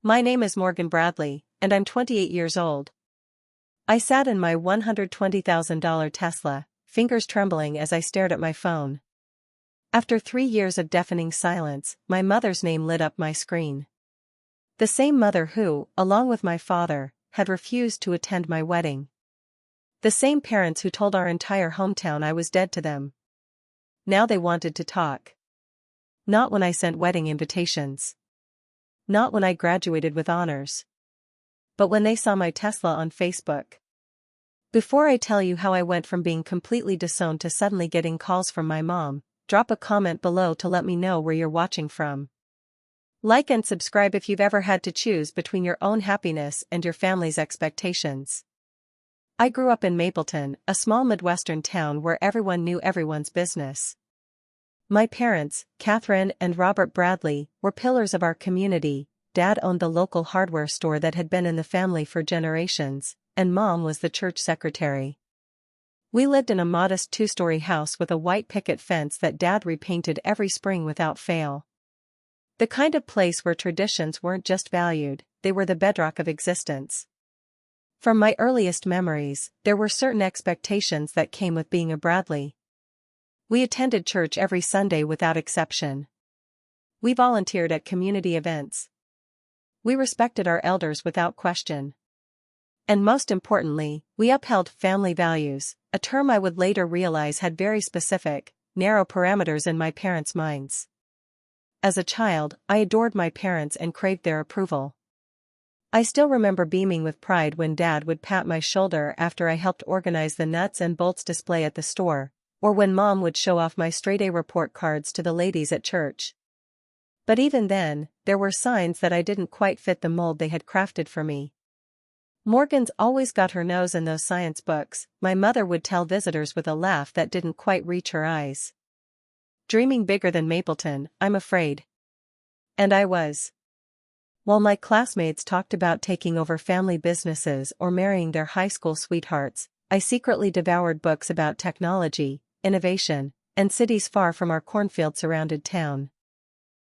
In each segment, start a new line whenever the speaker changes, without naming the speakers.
My name is Morgan Bradley, and I'm 28 years old. I sat in my $120,000 Tesla, fingers trembling as I stared at my phone. After 3 years of deafening silence, my mother's name lit up my screen. The same mother who, along with my father, had refused to attend my wedding. The same parents who told our entire hometown I was dead to them. Now they wanted to talk. Not when I sent wedding invitations. Not when I graduated with honors. But when they saw my Tesla on Facebook. Before I tell you how I went from being completely disowned to suddenly getting calls from my mom, drop a comment below to let me know where you're watching from. Like and subscribe if you've ever had to choose between your own happiness and your family's expectations. I grew up in Mapleton, a small Midwestern town where everyone knew everyone's business. My parents, Catherine and Robert Bradley, were pillars of our community. Dad owned the local hardware store that had been in the family for generations, and Mom was the church secretary. We lived in a modest 2-story house with a white picket fence that Dad repainted every spring without fail. The kind of place where traditions weren't just valued, they were the bedrock of existence. From my earliest memories, there were certain expectations that came with being a Bradley. We attended church every Sunday without exception. We volunteered at community events. We respected our elders without question. And most importantly, we upheld family values, a term I would later realize had very specific, narrow parameters in my parents' minds. As a child, I adored my parents and craved their approval. I still remember beaming with pride when Dad would pat my shoulder after I helped organize the nuts and bolts display at the store, or when Mom would show off my straight-A report cards to the ladies at church. But even then, there were signs that I didn't quite fit the mold they had crafted for me. Morgan's always got her nose in those science books, my mother would tell visitors with a laugh that didn't quite reach her eyes. Dreaming bigger than Mapleton, I'm afraid. And I was. While my classmates talked about taking over family businesses or marrying their high school sweethearts, I secretly devoured books about technology, innovation, and cities far from our cornfield-surrounded town.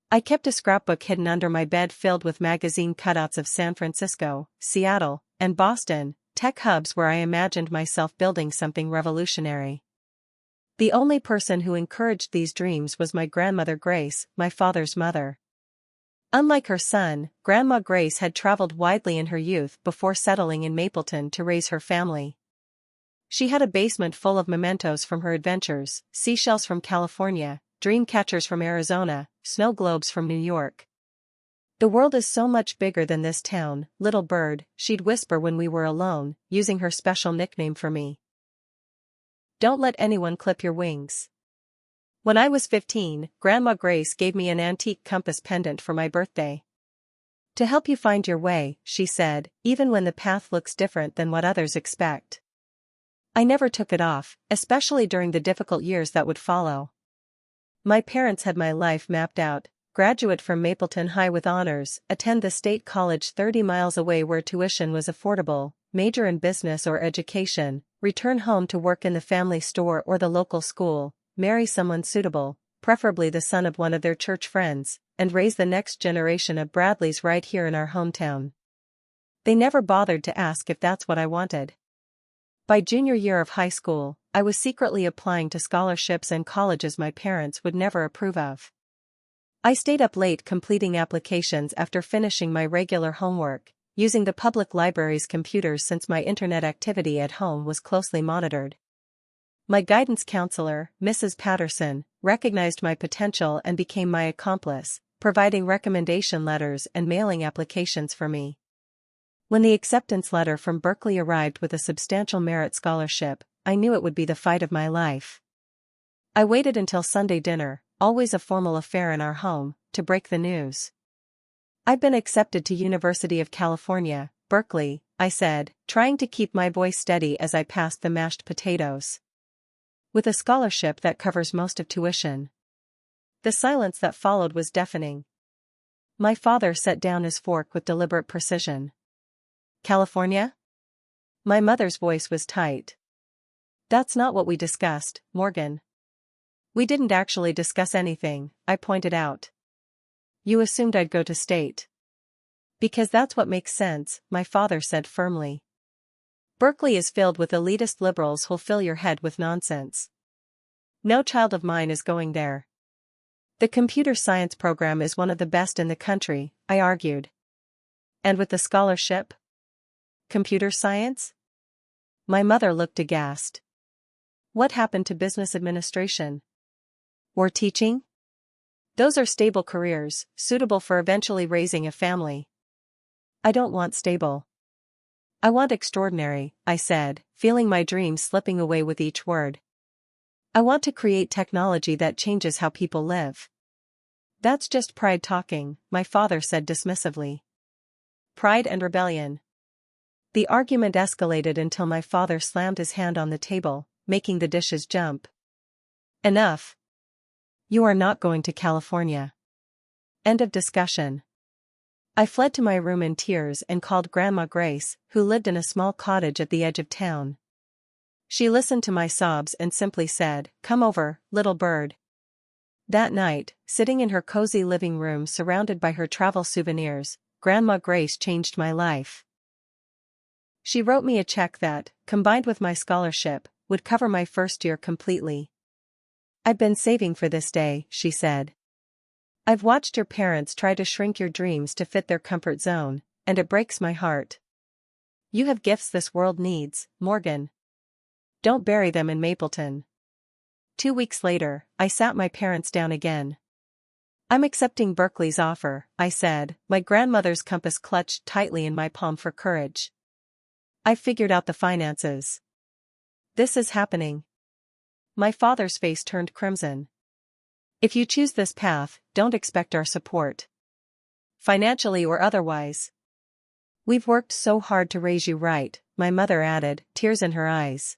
I kept a scrapbook hidden under my bed filled with magazine cutouts of San Francisco, Seattle, and Boston, tech hubs where I imagined myself building something revolutionary. The only person who encouraged these dreams was my grandmother Grace, my father's mother. Unlike her son, Grandma Grace had traveled widely in her youth before settling in Mapleton to raise her family. She had a basement full of mementos from her adventures, seashells from California, dream catchers from Arizona, snow globes from New York. "The world is so much bigger than this town, little bird," she'd whisper when we were alone, using her special nickname for me. "Don't let anyone clip your wings." When I was 15, Grandma Grace gave me an antique compass pendant for my birthday. "To help you find your way," she said, "even when the path looks different than what others expect." I never took it off, especially during the difficult years that would follow. My parents had my life mapped out: graduate from Mapleton High with honors, attend the state college 30 miles away where tuition was affordable, major in business or education, return home to work in the family store or the local school, marry someone suitable, preferably the son of one of their church friends, and raise the next generation of Bradleys right here in our hometown. They never bothered to ask if that's what I wanted. By junior year of high school, I was secretly applying to scholarships and colleges my parents would never approve of. I stayed up late completing applications after finishing my regular homework, using the public library's computers since my internet activity at home was closely monitored. My guidance counselor, Mrs. Patterson, recognized my potential and became my accomplice, providing recommendation letters and mailing applications for me. When the acceptance letter from Berkeley arrived with a substantial merit scholarship, I knew it would be the fight of my life. I waited until Sunday dinner, always a formal affair in our home, to break the news. "I've been accepted to University of California, Berkeley," I said, trying to keep my voice steady as I passed the mashed potatoes. "With a scholarship that covers most of tuition." The silence that followed was deafening. My father set down his fork with deliberate precision. "California?" My mother's voice was tight. "That's not what we discussed, Morgan." "We didn't actually discuss anything," I pointed out. "You assumed I'd go to state." Because that's what makes sense, my father said firmly. Berkeley is filled with elitist liberals who'll fill your head with nonsense. No child of mine is going there. The computer science program is one of the best in the country, I argued. And with the scholarship? Computer science? My mother looked aghast. What happened to business administration? Or teaching? Those are stable careers, suitable for eventually raising a family. I don't want stable. I want extraordinary, I said, feeling my dreams slipping away with each word. I want to create technology that changes how people live. That's just pride talking, my father said dismissively. Pride and rebellion. The argument escalated until my father slammed his hand on the table, making the dishes jump. Enough. You are not going to California. End of discussion. I fled to my room in tears and called Grandma Grace, who lived in a small cottage at the edge of town. She listened to my sobs and simply said, "Come over, little bird." That night, sitting in her cozy living room surrounded by her travel souvenirs, Grandma Grace changed my life. She wrote me a check that, combined with my scholarship, would cover my first year completely. "I've been saving for this day," she said. "I've watched your parents try to shrink your dreams to fit their comfort zone, and it breaks my heart. You have gifts this world needs, Morgan. Don't bury them in Mapleton." 2 weeks later, I sat my parents down again. "I'm accepting Berkeley's offer," I said, my grandmother's compass clutched tightly in my palm for courage. "I've figured out the finances. This is happening." My father's face turned crimson. "If you choose this path, don't expect our support. Financially or otherwise. We've worked so hard to raise you right," my mother added, tears in her eyes.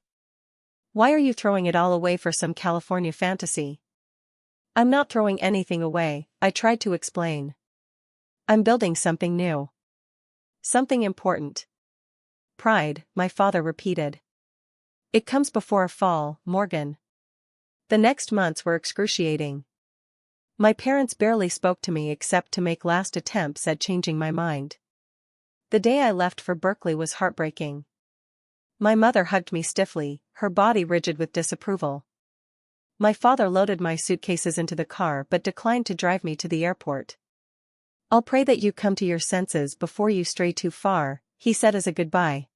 "Why are you throwing it all away for some California fantasy?" "I'm not throwing anything away," I tried to explain. "I'm building something new. Something important." "Pride," my father repeated. "It comes before a fall, Morgan." The next months were excruciating. My parents barely spoke to me except to make last attempts at changing my mind. The day I left for Berkeley was heartbreaking. My mother hugged me stiffly, her body rigid with disapproval. My father loaded my suitcases into the car but declined to drive me to the airport. "I'll pray that you come to your senses before you stray too far," he said as a goodbye.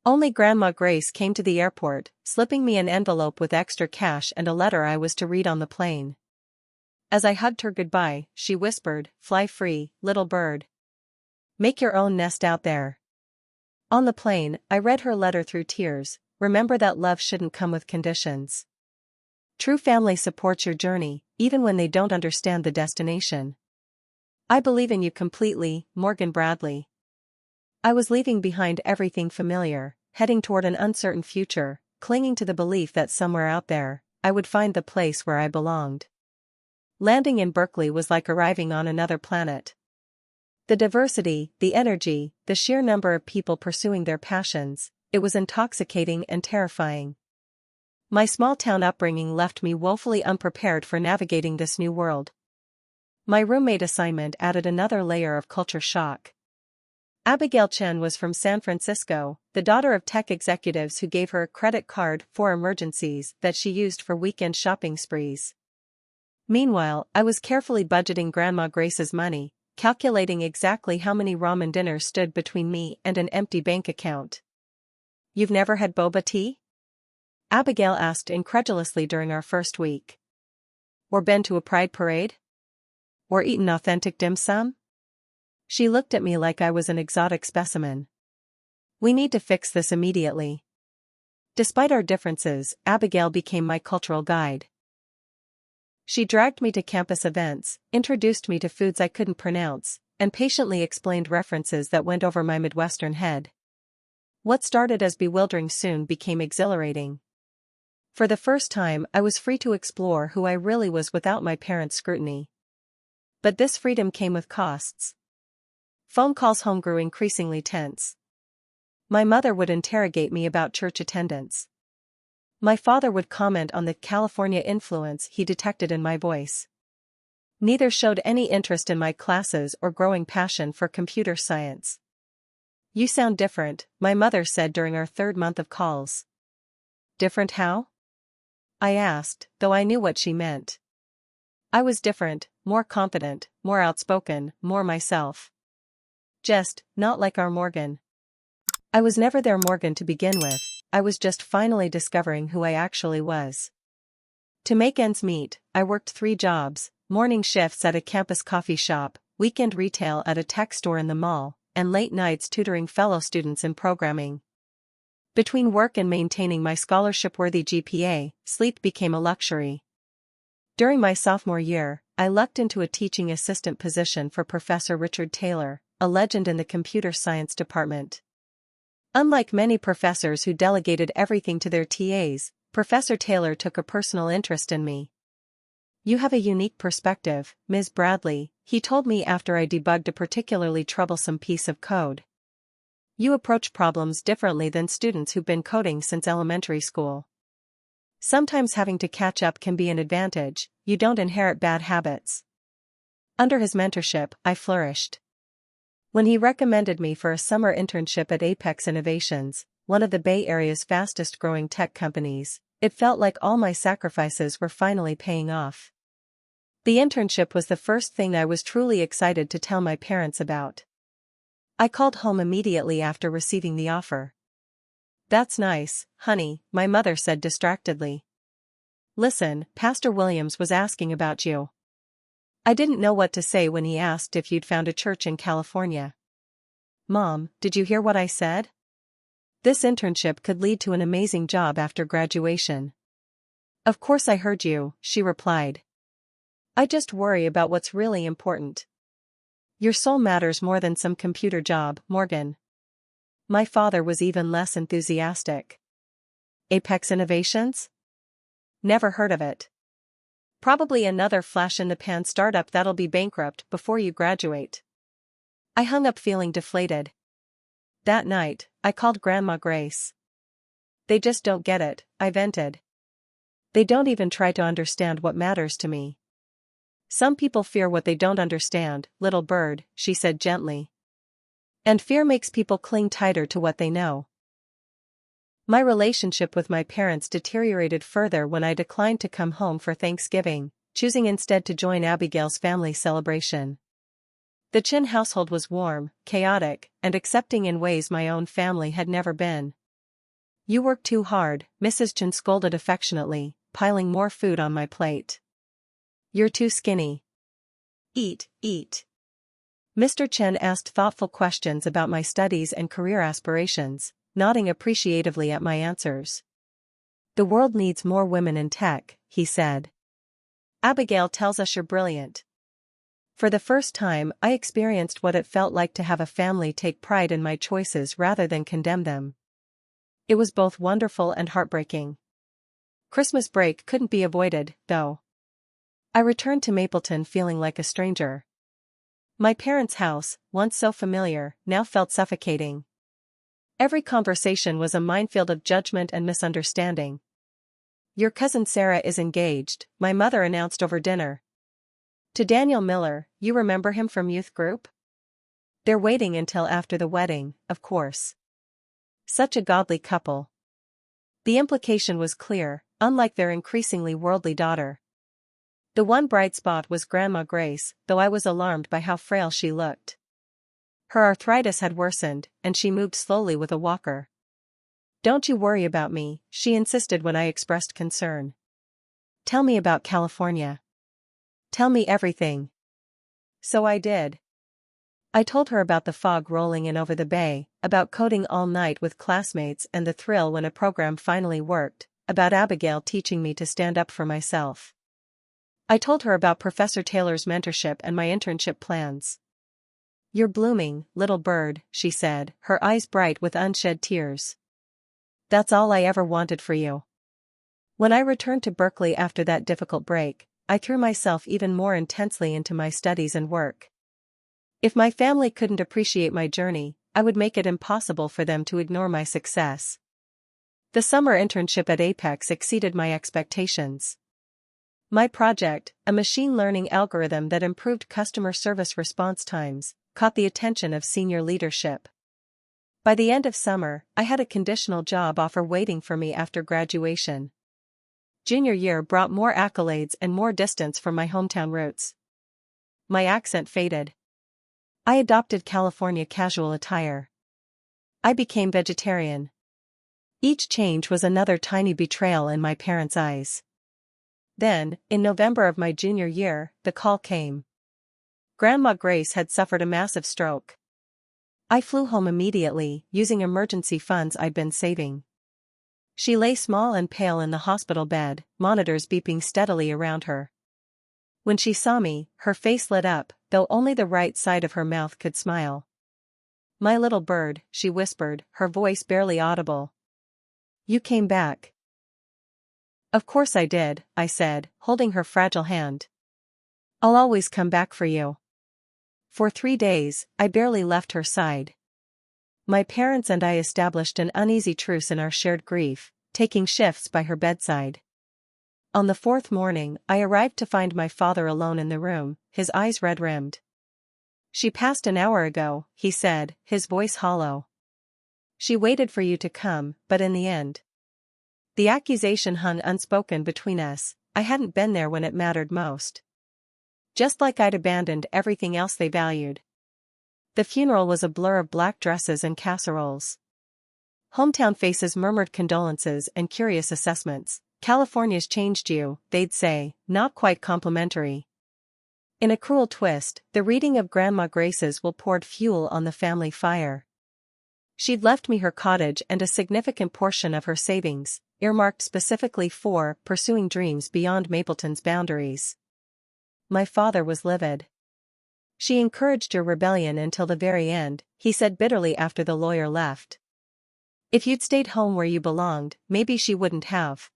Only Grandma Grace came to the airport, slipping me an envelope with extra cash and a letter I was to read on the plane. As I hugged her goodbye, she whispered, "Fly free, little bird. Make your own nest out there." On the plane, I read her letter through tears. "Remember that love shouldn't come with conditions. True family supports your journey, even when they don't understand the destination. I believe in you completely, Morgan Bradley." I was leaving behind everything familiar, heading toward an uncertain future, clinging to the belief that somewhere out there, I would find the place where I belonged. Landing in Berkeley was like arriving on another planet. The diversity, the energy, the sheer number of people pursuing their passions, it was intoxicating and terrifying. My small-town upbringing left me woefully unprepared for navigating this new world. My roommate assignment added another layer of culture shock. Abigail Chen was from San Francisco, the daughter of tech executives who gave her a credit card for emergencies that she used for weekend shopping sprees. Meanwhile, I was carefully budgeting Grandma Grace's money, calculating exactly how many ramen dinners stood between me and an empty bank account. "You've never had boba tea?" Abigail asked incredulously during our first week. "Or been to a pride parade? Or eaten authentic dim sum?" She looked at me like I was an exotic specimen. "We need to fix this immediately." Despite our differences, Abigail became my cultural guide. She dragged me to campus events, introduced me to foods I couldn't pronounce, and patiently explained references that went over my Midwestern head. What started as bewildering soon became exhilarating. For the first time, I was free to explore who I really was without my parents' scrutiny. But this freedom came with costs. Phone calls home grew increasingly tense. My mother would interrogate me about church attendance. My father would comment on the California influence he detected in my voice. Neither showed any interest in my classes or growing passion for computer science. "You sound different," my mother said during our third month of calls. "Different how?" I asked, though I knew what she meant. I was different, more confident, more outspoken, more myself. Just, not like our Morgan. I was never their Morgan to begin with, I was just finally discovering who I actually was. To make ends meet, I worked 3 jobs, morning shifts at a campus coffee shop, weekend retail at a tech store in the mall, and late nights tutoring fellow students in programming. Between work and maintaining my scholarship-worthy GPA, sleep became a luxury. During my sophomore year, I lucked into a teaching assistant position for Professor Richard Taylor, a legend in the computer science department. Unlike many professors who delegated everything to their TAs, Professor Taylor took a personal interest in me. "You have a unique perspective, Ms. Bradley," he told me after I debugged a particularly troublesome piece of code. "You approach problems differently than students who've been coding since elementary school. Sometimes having to catch up can be an advantage, you don't inherit bad habits." Under his mentorship, I flourished. When he recommended me for a summer internship at Apex Innovations, one of the Bay Area's fastest-growing tech companies, it felt like all my sacrifices were finally paying off. The internship was the first thing I was truly excited to tell my parents about. I called home immediately after receiving the offer. "That's nice, honey," my mother said distractedly. "Listen, Pastor Williams was asking about you." I didn't know what to say when he asked if you'd found a church in California. "Mom, did you hear what I said? This internship could lead to an amazing job after graduation." "Of course I heard you," she replied. "I just worry about what's really important. Your soul matters more than some computer job, Morgan." My father was even less enthusiastic. "Apex Innovations? Never heard of it. Probably another flash-in-the-pan startup that'll be bankrupt before you graduate." I hung up feeling deflated. That night, I called Grandma Grace. "They just don't get it," I vented. "They don't even try to understand what matters to me." "Some people fear what they don't understand, little bird," she said gently. "And fear makes people cling tighter to what they know." My relationship with my parents deteriorated further when I declined to come home for Thanksgiving, choosing instead to join Abigail's family celebration. The Chin household was warm, chaotic, and accepting in ways my own family had never been. "You work too hard," Mrs. Chin scolded affectionately, piling more food on my plate. "You're too skinny. Eat, eat." Mr. Chen asked thoughtful questions about my studies and career aspirations, nodding appreciatively at my answers. "The world needs more women in tech," he said. "Abigail tells us you're brilliant." For the first time, I experienced what it felt like to have a family take pride in my choices rather than condemn them. It was both wonderful and heartbreaking. Christmas break couldn't be avoided, though. I returned to Mapleton feeling like a stranger. My parents' house, once so familiar, now felt suffocating. Every conversation was a minefield of judgment and misunderstanding. "Your cousin Sarah is engaged," my mother announced over dinner. "To Daniel Miller, you remember him from youth group? They're waiting until after the wedding, of course. Such a godly couple." The implication was clear, unlike their increasingly worldly daughter. The one bright spot was Grandma Grace, though I was alarmed by how frail she looked. Her arthritis had worsened, and she moved slowly with a walker. "Don't you worry about me," she insisted when I expressed concern. "Tell me about California. Tell me everything." So I did. I told her about the fog rolling in over the bay, about coding all night with classmates and the thrill when a program finally worked, about Abigail teaching me to stand up for myself. I told her about Professor Taylor's mentorship and my internship plans. "You're blooming, little bird," she said, her eyes bright with unshed tears. "That's all I ever wanted for you." When I returned to Berkeley after that difficult break, I threw myself even more intensely into my studies and work. If my family couldn't appreciate my journey, I would make it impossible for them to ignore my success. The summer internship at Apex exceeded my expectations. My project, a machine learning algorithm that improved customer service response times, caught the attention of senior leadership. By the end of summer, I had a conditional job offer waiting for me after graduation. Junior year brought more accolades and more distance from my hometown roots. My accent faded. I adopted California casual attire. I became vegetarian. Each change was another tiny betrayal in my parents' eyes. Then, in November of my junior year, the call came. Grandma Grace had suffered a massive stroke. I flew home immediately, using emergency funds I'd been saving. She lay small and pale in the hospital bed, monitors beeping steadily around her. When she saw me, her face lit up, though only the right side of her mouth could smile. "My little bird," she whispered, her voice barely audible. "You came back." "Of course I did," I said, holding her fragile hand. "I'll always come back for you." For 3 days, I barely left her side. My parents and I established an uneasy truce in our shared grief, taking shifts by her bedside. On the 4th morning, I arrived to find my father alone in the room, his eyes red-rimmed. "She passed an hour ago," he said, his voice hollow. "She waited for you to come, but in the end." The accusation hung unspoken between us. I hadn't been there when it mattered most. Just like I'd abandoned everything else they valued. The funeral was a blur of black dresses and casseroles. Hometown faces murmured condolences and curious assessments. "California's changed you," they'd say, not quite complimentary. In a cruel twist, the reading of Grandma Grace's will poured fuel on the family fire. She'd left me her cottage and a significant portion of her savings, earmarked specifically for pursuing dreams beyond Mapleton's boundaries. My father was livid. "She encouraged your rebellion until the very end," he said bitterly after the lawyer left. "If you'd stayed home where you belonged, maybe she wouldn't have."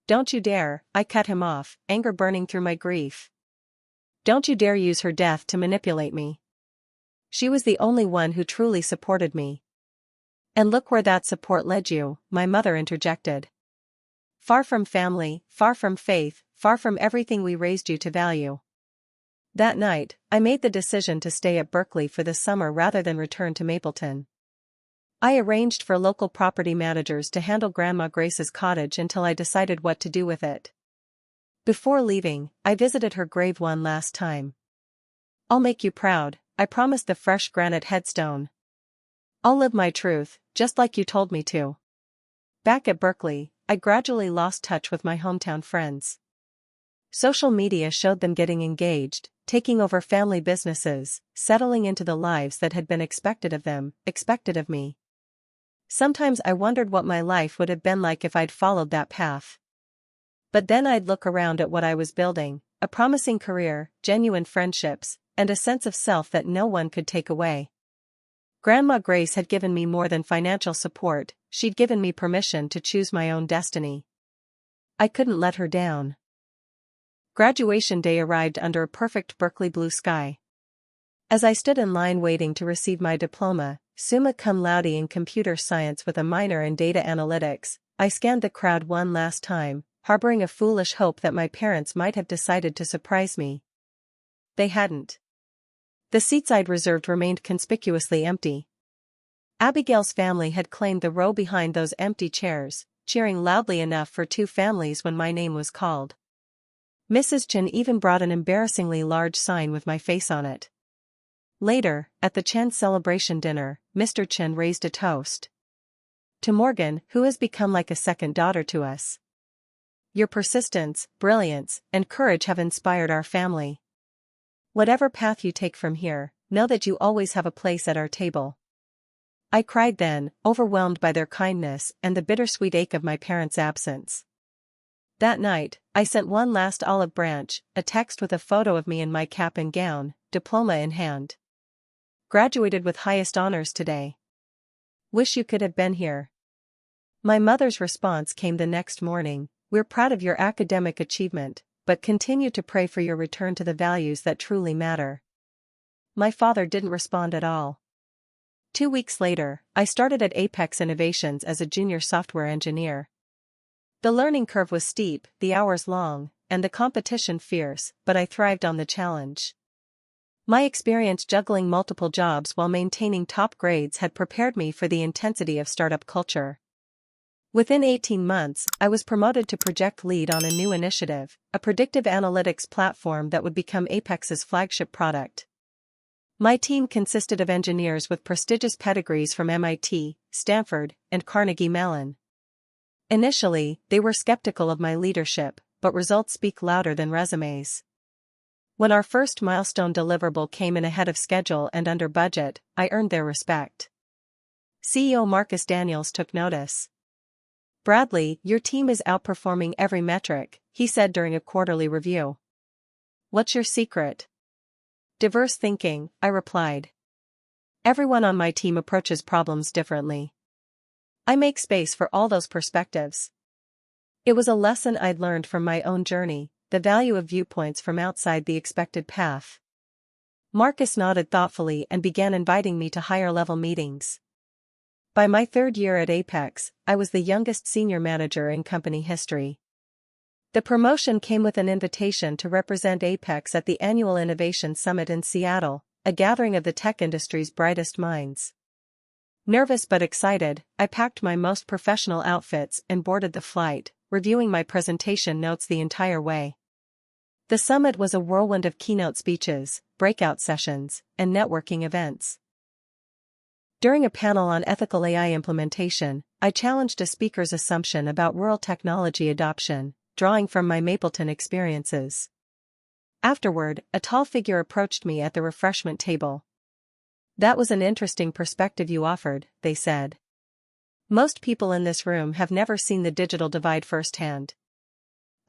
"Don't you dare," I cut him off, anger burning through my grief. "Don't you dare use her death to manipulate me. She was the only one who truly supported me." "And look where that support led you," my mother interjected. "Far from family, far from faith, far from everything we raised you to value." That night, I made the decision to stay at Berkeley for the summer rather than return to Mapleton. I arranged for local property managers to handle Grandma Grace's cottage until I decided what to do with it. Before leaving, I visited her grave one last time. "I'll make you proud," I promised the fresh granite headstone. "I'll live my truth, just like you told me to." Back at Berkeley, I gradually lost touch with my hometown friends. Social media showed them getting engaged, taking over family businesses, settling into the lives that had been expected of them, expected of me. Sometimes I wondered what my life would have been like if I'd followed that path. But then I'd look around at what I was building, a promising career, genuine friendships, and a sense of self that no one could take away. Grandma Grace had given me more than financial support, she'd given me permission to choose my own destiny. I couldn't let her down. Graduation day arrived under a perfect Berkeley blue sky. As I stood in line waiting to receive my diploma, summa cum laude in computer science with a minor in data analytics, I scanned the crowd one last time, harboring a foolish hope that my parents might have decided to surprise me. They hadn't. The seats I'd reserved remained conspicuously empty. Abigail's family had claimed the row behind those empty chairs, cheering loudly enough for 2 families when my name was called. Mrs. Chen even brought an embarrassingly large sign with my face on it. Later, at the Chen celebration dinner, Mr. Chen raised a toast. "To Morgan, who has become like a second daughter to us. Your persistence, brilliance, and courage have inspired our family. Whatever path you take from here, know that you always have a place at our table." I cried then, overwhelmed by their kindness and the bittersweet ache of my parents' absence. That night, I sent one last olive branch, a text with a photo of me in my cap and gown, diploma in hand. "Graduated with highest honors today. Wish you could have been here." My mother's response came the next morning: "We're proud of your academic achievement, but continue to pray for your return to the values that truly matter." My father didn't respond at all. 2 weeks later, I started at Apex Innovations as a junior software engineer. The learning curve was steep, the hours long, and the competition fierce, but I thrived on the challenge. My experience juggling multiple jobs while maintaining top grades had prepared me for the intensity of startup culture. Within 18 months, I was promoted to project lead on a new initiative, a predictive analytics platform that would become Apex's flagship product. My team consisted of engineers with prestigious pedigrees from MIT, Stanford, and Carnegie Mellon. Initially, they were skeptical of my leadership, but results speak louder than resumes. When our first milestone deliverable came in ahead of schedule and under budget, I earned their respect. CEO Marcus Daniels took notice. "Bradley, your team is outperforming every metric," he said during a quarterly review. "What's your secret?" "Diverse thinking," I replied. "Everyone on my team approaches problems differently. I make space for all those perspectives." It was a lesson I'd learned from my own journey, the value of viewpoints from outside the expected path. Marcus nodded thoughtfully and began inviting me to higher-level meetings. By my third year at Apex, I was the youngest senior manager in company history. The promotion came with an invitation to represent Apex at the annual Innovation Summit in Seattle, a gathering of the tech industry's brightest minds. Nervous but excited, I packed my most professional outfits and boarded the flight, reviewing my presentation notes the entire way. The summit was a whirlwind of keynote speeches, breakout sessions, and networking events. During a panel on ethical AI implementation, I challenged a speaker's assumption about rural technology adoption, drawing from my Mapleton experiences. Afterward, a tall figure approached me at the refreshment table. "That was an interesting perspective you offered," they said. "Most people in this room have never seen the digital divide firsthand."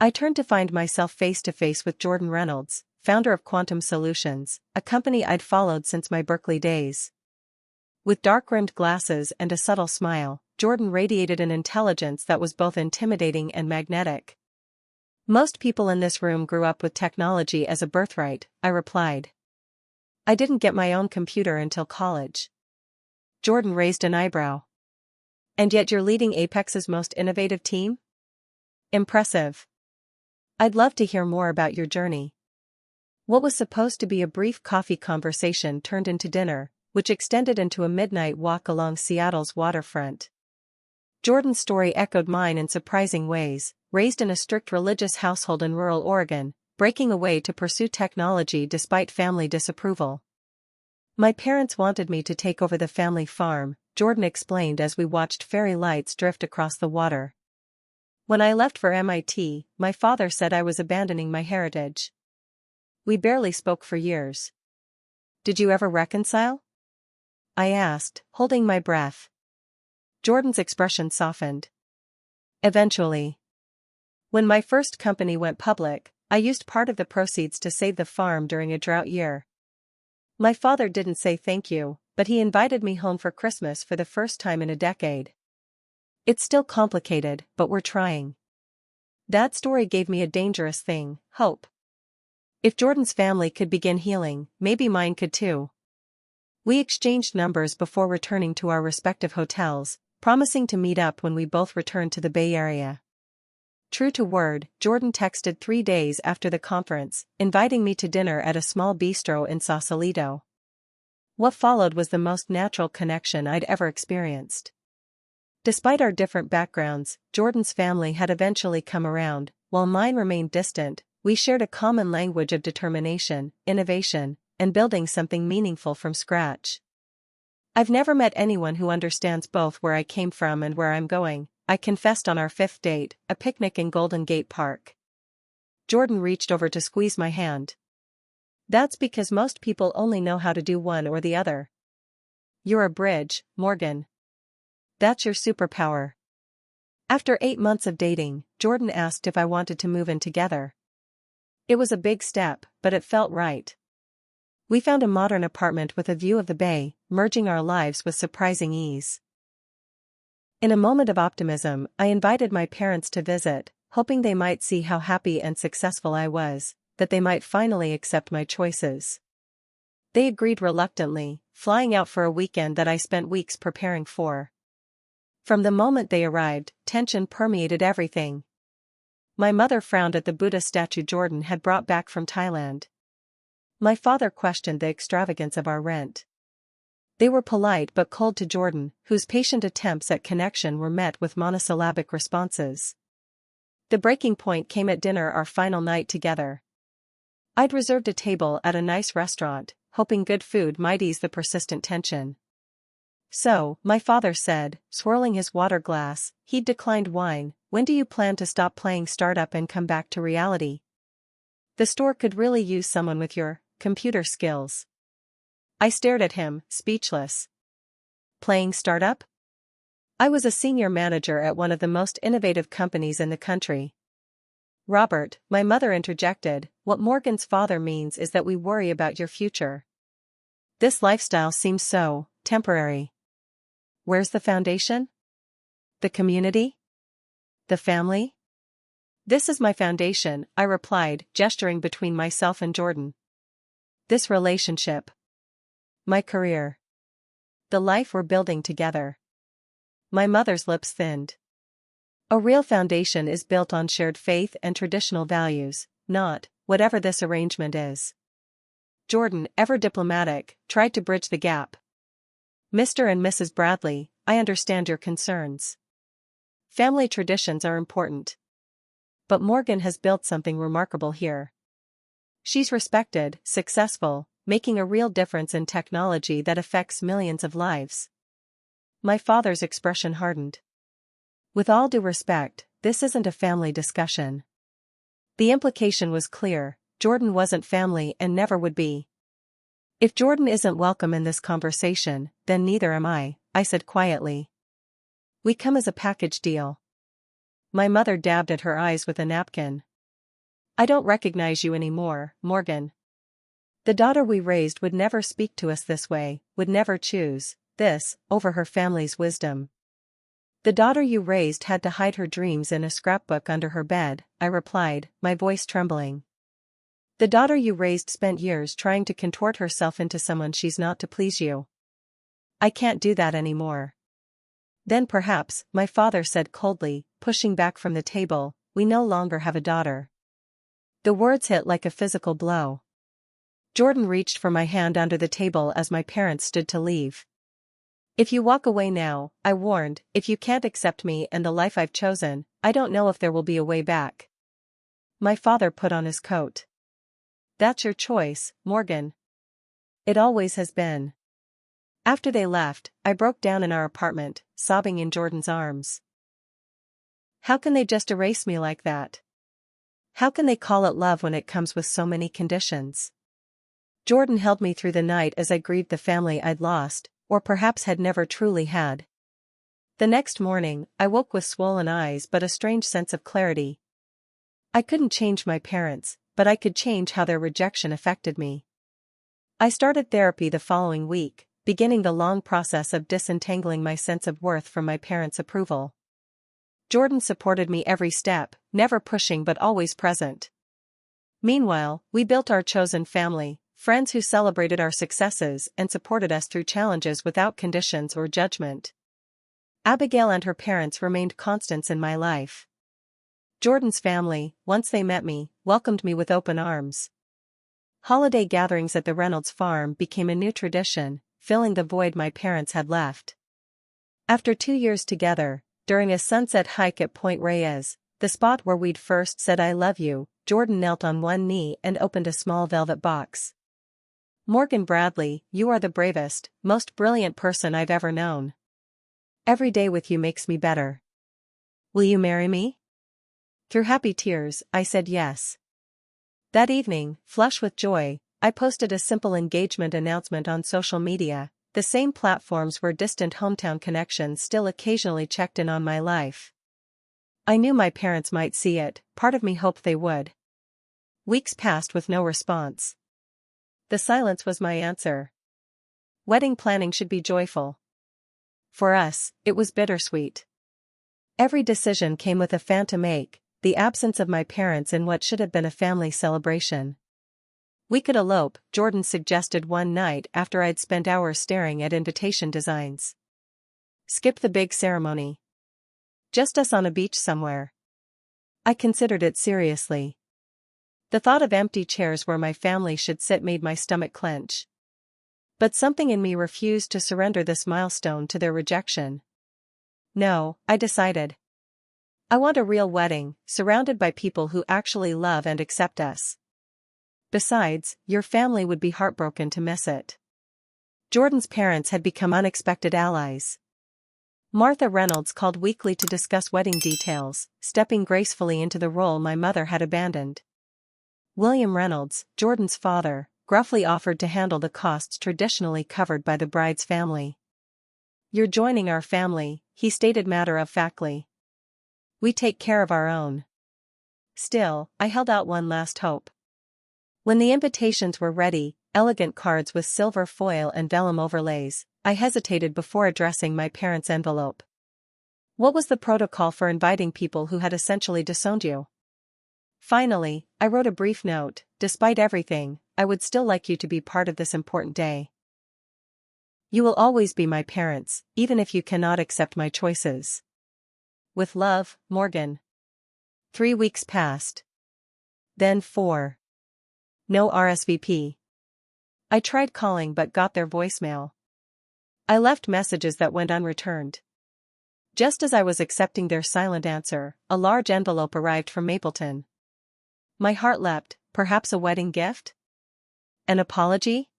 I turned to find myself face-to-face with Jordan Reynolds, founder of Quantum Solutions, a company I'd followed since my Berkeley days. With dark-rimmed glasses and a subtle smile, Jordan radiated an intelligence that was both intimidating and magnetic. "Most people in this room grew up with technology as a birthright," I replied. "I didn't get my own computer until college." Jordan raised an eyebrow. "And yet you're leading Apex's most innovative team? Impressive. I'd love to hear more about your journey." What was supposed to be a brief coffee conversation turned into dinner, which extended into a midnight walk along Seattle's waterfront. Jordan's story echoed mine in surprising ways. Raised in a strict religious household in rural Oregon, breaking away to pursue technology despite family disapproval. "My parents wanted me to take over the family farm," Jordan explained as we watched fairy lights drift across the water. "When I left for MIT, my father said I was abandoning my heritage. We barely spoke for years." "Did you ever reconcile?" I asked, holding my breath. Jordan's expression softened. "Eventually. When my first company went public, I used part of the proceeds to save the farm during a drought year. My father didn't say thank you, but he invited me home for Christmas for the first time in a decade. It's still complicated, but we're trying." That story gave me a dangerous thing, hope. If Jordan's family could begin healing, maybe mine could too. We exchanged numbers before returning to our respective hotels, promising to meet up when we both returned to the Bay Area. True to word, Jordan texted 3 days after the conference, inviting me to dinner at a small bistro in Sausalito. What followed was the most natural connection I'd ever experienced. Despite our different backgrounds, Jordan's family had eventually come around. While mine remained distant, we shared a common language of determination, innovation, and building something meaningful from scratch. "I've never met anyone who understands both where I came from and where I'm going," I confessed on our 5th date, a picnic in Golden Gate Park. Jordan reached over to squeeze my hand. "That's because most people only know how to do one or the other. You're a bridge, Morgan. That's your superpower." After 8 months of dating, Jordan asked if I wanted to move in together. It was a big step, but it felt right. We found a modern apartment with a view of the bay, merging our lives with surprising ease. In a moment of optimism, I invited my parents to visit, hoping they might see how happy and successful I was, that they might finally accept my choices. They agreed reluctantly, flying out for a weekend that I spent weeks preparing for. From the moment they arrived, tension permeated everything. My mother frowned at the Buddha statue Jordan had brought back from Thailand. My father questioned the extravagance of our rent. They were polite but cold to Jordan, whose patient attempts at connection were met with monosyllabic responses. The breaking point came at dinner, our final night together. I'd reserved a table at a nice restaurant, hoping good food might ease the persistent tension. "So," my father said, swirling his water glass, he'd declined wine, "when do you plan to stop playing startup and come back to reality? The store could really use someone with your computer skills." I stared at him, speechless. Playing startup? I was a senior manager at one of the most innovative companies in the country. "Robert," my mother interjected, "what Morgan's father means is that we worry about your future. This lifestyle seems so temporary. Where's the foundation? The community? The family?" "This is my foundation," I replied, gesturing between myself and Jordan. "This relationship. My career. The life we're building together." My mother's lips thinned. "A real foundation is built on shared faith and traditional values, not whatever this arrangement is." Jordan, ever diplomatic, tried to bridge the gap. "Mr. and Mrs. Bradley, I understand your concerns. Family traditions are important. But Morgan has built something remarkable here. She's respected, successful, making a real difference in technology that affects millions of lives." My father's expression hardened. "With all due respect, this isn't a family discussion." The implication was clear: Jordan wasn't family and never would be. "If Jordan isn't welcome in this conversation, then neither am I," said quietly. "We come as a package deal." My mother dabbed at her eyes with a napkin. "I don't recognize you anymore, Morgan. The daughter we raised would never speak to us this way, would never choose this over her family's wisdom." "The daughter you raised had to hide her dreams in a scrapbook under her bed," I replied, my voice trembling. "The daughter you raised spent years trying to contort herself into someone she's not to please you. I can't do that anymore." "Then perhaps," my father said coldly, pushing back from the table, "we no longer have a daughter." The words hit like a physical blow. Jordan reached for my hand under the table as my parents stood to leave. "If you walk away now," I warned, "if you can't accept me and the life I've chosen, I don't know if there will be a way back." My father put on his coat. "That's your choice, Morgan. It always has been." After they left, I broke down in our apartment, sobbing in Jordan's arms. How can they just erase me like that? How can they call it love when it comes with so many conditions? Jordan held me through the night as I grieved the family I'd lost, or perhaps had never truly had. The next morning, I woke with swollen eyes but a strange sense of clarity. I couldn't change my parents, but I could change how their rejection affected me. I started therapy the following week, beginning the long process of disentangling my sense of worth from my parents' approval. Jordan supported me every step, never pushing but always present. Meanwhile, we built our chosen family, friends who celebrated our successes and supported us through challenges without conditions or judgment. Abigail and her parents remained constants in my life. Jordan's family, once they met me, welcomed me with open arms. Holiday gatherings at the Reynolds farm became a new tradition, filling the void my parents had left. After 2 years together, during a sunset hike at Point Reyes, the spot where we'd first said "I love you," Jordan knelt on one knee and opened a small velvet box. "Morgan Bradley, you are the bravest, most brilliant person I've ever known. Every day with you makes me better. Will you marry me?" Through happy tears, I said yes. That evening, flush with joy, I posted a simple engagement announcement on social media, the same platforms where distant hometown connections still occasionally checked in on my life. I knew my parents might see it, part of me hoped they would. Weeks passed with no response. The silence was my answer. Wedding planning should be joyful. For us, it was bittersweet. Every decision came with a phantom ache, the absence of my parents in what should have been a family celebration. "We could elope," Jordan suggested one night after I'd spent hours staring at invitation designs. "Skip the big ceremony. Just us on a beach somewhere." I considered it seriously. The thought of empty chairs where my family should sit made my stomach clench. But something in me refused to surrender this milestone to their rejection. No, I decided. I want a real wedding, surrounded by people who actually love and accept us. Besides, your family would be heartbroken to miss it. Jordan's parents had become unexpected allies. Martha Reynolds called weekly to discuss wedding details, stepping gracefully into the role my mother had abandoned. William Reynolds, Jordan's father, gruffly offered to handle the costs traditionally covered by the bride's family. "You're joining our family," he stated matter-of-factly. "We take care of our own." Still, I held out one last hope. When the invitations were ready, elegant cards with silver foil and vellum overlays, I hesitated before addressing my parents' envelope. What was the protocol for inviting people who had essentially disowned you? Finally, I wrote a brief note: "Despite everything, I would still like you to be part of this important day. You will always be my parents, even if you cannot accept my choices. With love, Morgan." 3 weeks passed. Then 4. No RSVP. I tried calling but got their voicemail. I left messages that went unreturned. Just as I was accepting their silent answer, a large envelope arrived from Mapleton. My heart leapt. Perhaps a wedding gift? An apology?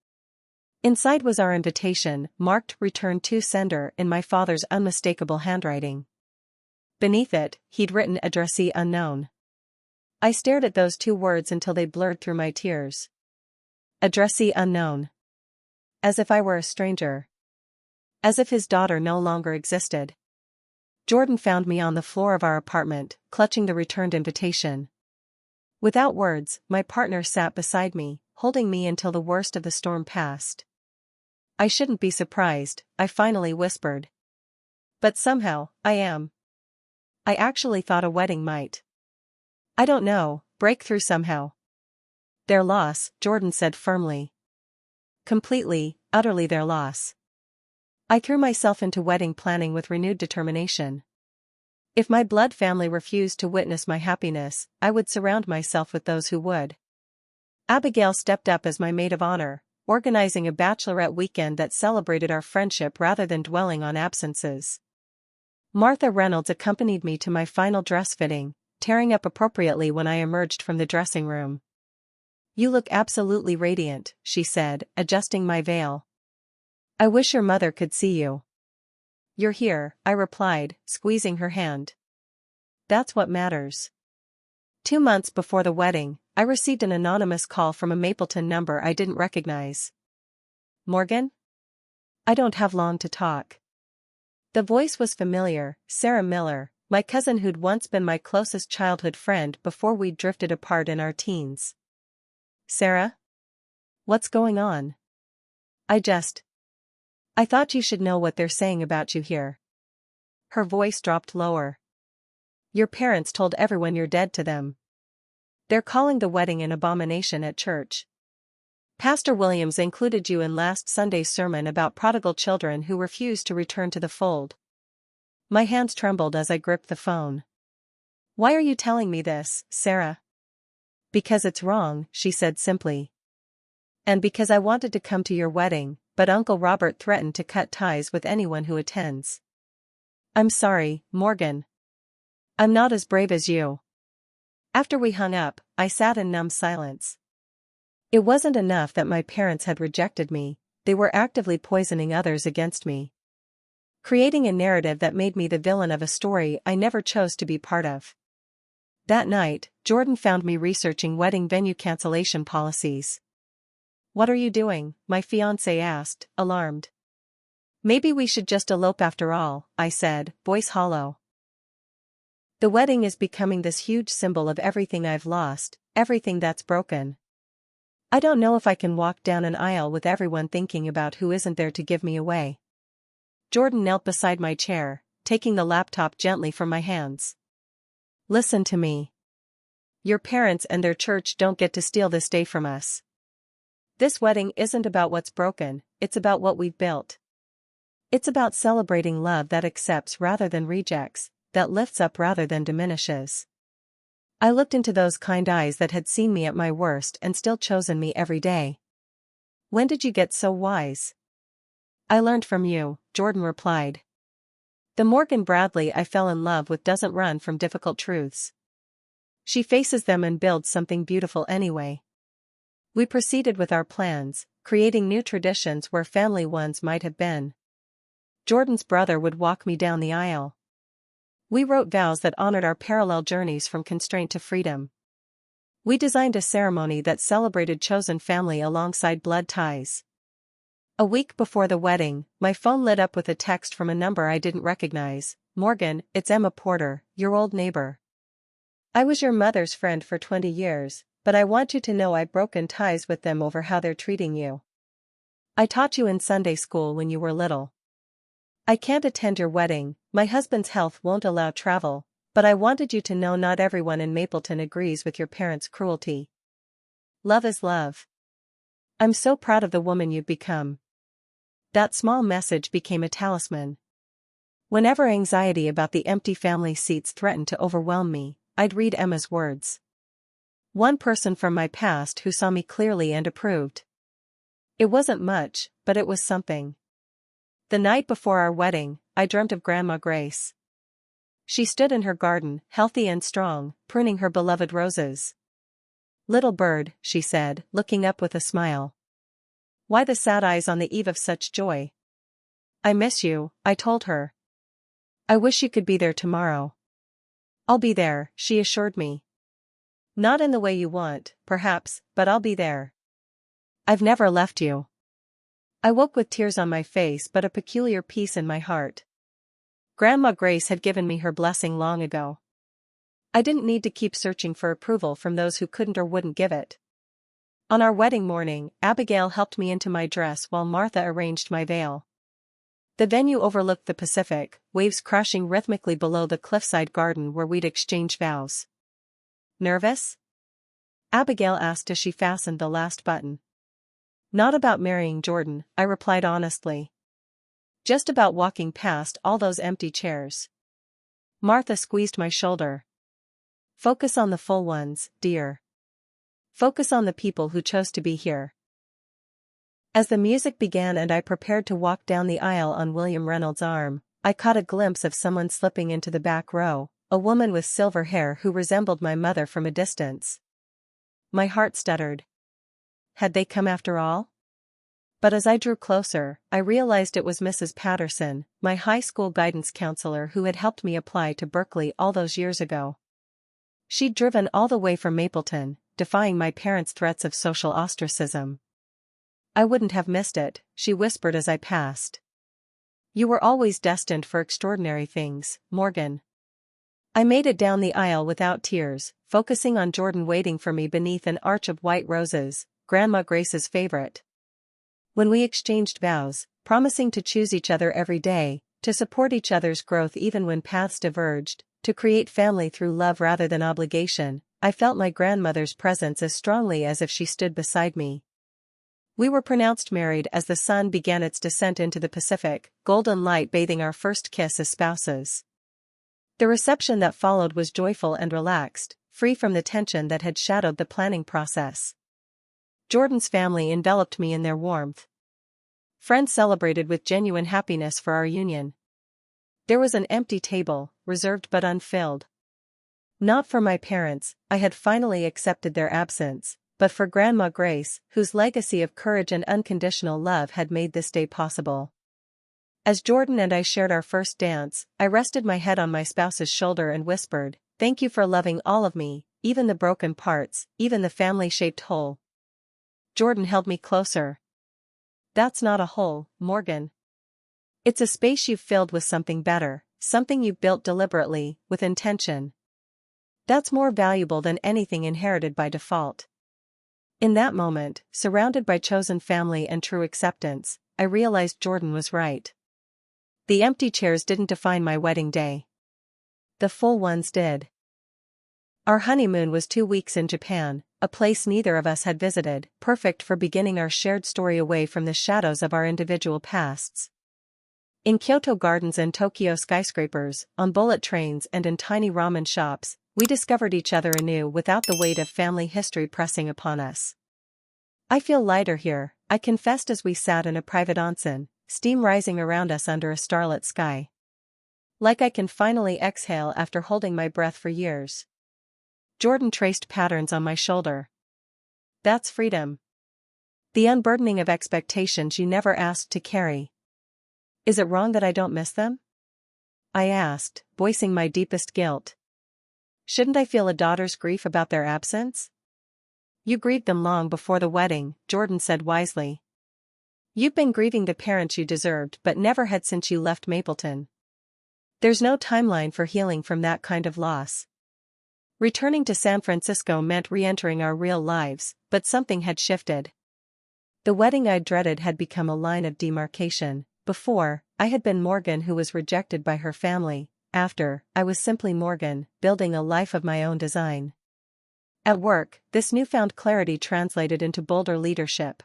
Inside was our invitation, marked "Return to Sender" in my father's unmistakable handwriting. Beneath it, he'd written "Addressee unknown." I stared at those 2 words until they blurred through my tears. Addressee unknown. As if I were a stranger. As if his daughter no longer existed. Jordan found me on the floor of our apartment, clutching the returned invitation. Without words, my partner sat beside me, holding me until the worst of the storm passed. "I shouldn't be surprised," I finally whispered. "But somehow, I am. I actually thought a wedding might. I don't know, break through somehow." "Their loss," Jordan said firmly. "Completely, utterly their loss." I threw myself into wedding planning with renewed determination. If my blood family refused to witness my happiness, I would surround myself with those who would. Abigail stepped up as my maid of honor, organizing a bachelorette weekend that celebrated our friendship rather than dwelling on absences. Martha Reynolds accompanied me to my final dress fitting, tearing up appropriately when I emerged from the dressing room. "You look absolutely radiant," she said, adjusting my veil. "I wish your mother could see you." "You're here," I replied, squeezing her hand. "That's what matters." 2 months before the wedding, I received an anonymous call from a Mapleton number I didn't recognize. "Morgan? I don't have long to talk." The voice was familiar. Sarah Miller, my cousin who'd once been my closest childhood friend before we'd drifted apart in our teens. "Sarah? What's going on?" I thought you should know what they're saying about you here." Her voice dropped lower. "Your parents told everyone you're dead to them. They're calling the wedding an abomination at church. Pastor Williams included you in last Sunday's sermon about prodigal children who refuse to return to the fold." My hands trembled as I gripped the phone. "Why are you telling me this, Sarah?" "Because it's wrong," she said simply. "And because I wanted to come to your wedding, but Uncle Robert threatened to cut ties with anyone who attends." "I'm sorry, Morgan. I'm not as brave as you." After we hung up, I sat in numb silence. It wasn't enough that my parents had rejected me, they were actively poisoning others against me. Creating a narrative that made me the villain of a story I never chose to be part of. That night, Jordan found me researching wedding venue cancellation policies. "What are you doing?" my fiancé asked, alarmed. "Maybe we should just elope after all," I said, voice hollow. "The wedding is becoming this huge symbol of everything I've lost, everything that's broken. I don't know if I can walk down an aisle with everyone thinking about who isn't there to give me away." Jordan knelt beside my chair, taking the laptop gently from my hands. "Listen to me. Your parents and their church don't get to steal this day from us. This wedding isn't about what's broken, it's about what we've built. It's about celebrating love that accepts rather than rejects, that lifts up rather than diminishes." I looked into those kind eyes that had seen me at my worst and still chosen me every day. When did you get so wise? I learned from you, Jordan replied. The Morgan Bradley I fell in love with doesn't run from difficult truths. She faces them and builds something beautiful anyway. We proceeded with our plans, creating new traditions where family ones might have been. Jordan's brother would walk me down the aisle. We wrote vows that honored our parallel journeys from constraint to freedom. We designed a ceremony that celebrated chosen family alongside blood ties. A week before the wedding, my phone lit up with a text from a number I didn't recognize. Morgan, it's Emma Porter, your old neighbor. I was your mother's friend for 20 years, but I want you to know I've broken ties with them over how they're treating you. I taught you in Sunday school when you were little. I can't attend your wedding, my husband's health won't allow travel, but I wanted you to know not everyone in Mapleton agrees with your parents' cruelty. Love is love. I'm so proud of the woman you've become. That small message became a talisman. Whenever anxiety about the empty family seats threatened to overwhelm me, I'd read Emma's words. One person from my past who saw me clearly and approved. It wasn't much, but it was something. The night before our wedding, I dreamt of Grandma Grace. She stood in her garden, healthy and strong, pruning her beloved roses. Little bird, she said, looking up with a smile. Why the sad eyes on the eve of such joy? I miss you, I told her. I wish you could be there tomorrow. I'll be there, she assured me. Not in the way you want, perhaps, but I'll be there. I've never left you. I woke with tears on my face but a peculiar peace in my heart. Grandma Grace had given me her blessing long ago. I didn't need to keep searching for approval from those who couldn't or wouldn't give it. On our wedding morning, Abigail helped me into my dress while Martha arranged my veil. The venue overlooked the Pacific, waves crashing rhythmically below the cliffside garden where we'd exchange vows. Nervous? Abigail asked as she fastened the last button. Not about marrying Jordan, I replied honestly. Just about walking past all those empty chairs. Martha squeezed my shoulder. Focus on the full ones, dear. Focus on the people who chose to be here. As the music began and I prepared to walk down the aisle on William Reynolds' arm, I caught a glimpse of someone slipping into the back row, a woman with silver hair who resembled my mother from a distance. My heart stuttered. Had they come after all? But as I drew closer, I realized it was Mrs. Patterson, my high school guidance counselor who had helped me apply to Berkeley all those years ago. She'd driven all the way from Mapleton, defying my parents' threats of social ostracism. I wouldn't have missed it, she whispered as I passed. You were always destined for extraordinary things, Morgan. I made it down the aisle without tears, focusing on Jordan waiting for me beneath an arch of white roses, Grandma Grace's favorite. When we exchanged vows, promising to choose each other every day, to support each other's growth even when paths diverged, to create family through love rather than obligation, I felt my grandmother's presence as strongly as if she stood beside me. We were pronounced married as the sun began its descent into the Pacific, golden light bathing our first kiss as spouses. The reception that followed was joyful and relaxed, free from the tension that had shadowed the planning process. Jordan's family enveloped me in their warmth. Friends celebrated with genuine happiness for our union. There was an empty table, reserved but unfilled. Not for my parents, I had finally accepted their absence, but for Grandma Grace, whose legacy of courage and unconditional love had made this day possible. As Jordan and I shared our first dance, I rested my head on my spouse's shoulder and whispered, "Thank you for loving all of me, even the broken parts, even the family-shaped hole." Jordan held me closer. That's not a hole, Morgan. It's a space you've filled with something better, something you've built deliberately, with intention. That's more valuable than anything inherited by default. In that moment, surrounded by chosen family and true acceptance, I realized Jordan was right. The empty chairs didn't define my wedding day. The full ones did. Our honeymoon was 2 weeks in Japan, a place neither of us had visited, perfect for beginning our shared story away from the shadows of our individual pasts. In Kyoto gardens and Tokyo skyscrapers, on bullet trains and in tiny ramen shops, we discovered each other anew without the weight of family history pressing upon us. "I feel lighter here," I confessed as we sat in a private onsen, steam rising around us under a starlit sky. "Like I can finally exhale after holding my breath for years." Jordan traced patterns on my shoulder. "That's freedom. The unburdening of expectations you never asked to carry." "Is it wrong that I don't miss them?" I asked, voicing my deepest guilt. "Shouldn't I feel a daughter's grief about their absence?" "You grieved them long before the wedding," Jordan said wisely. "You've been grieving the parents you deserved but never had since you left Mapleton. There's no timeline for healing from that kind of loss." Returning to San Francisco meant re-entering our real lives, but something had shifted. The wedding I dreaded had become a line of demarcation. Before, I had been Morgan who was rejected by her family. After, I was simply Morgan, building a life of my own design. At work, this newfound clarity translated into bolder leadership.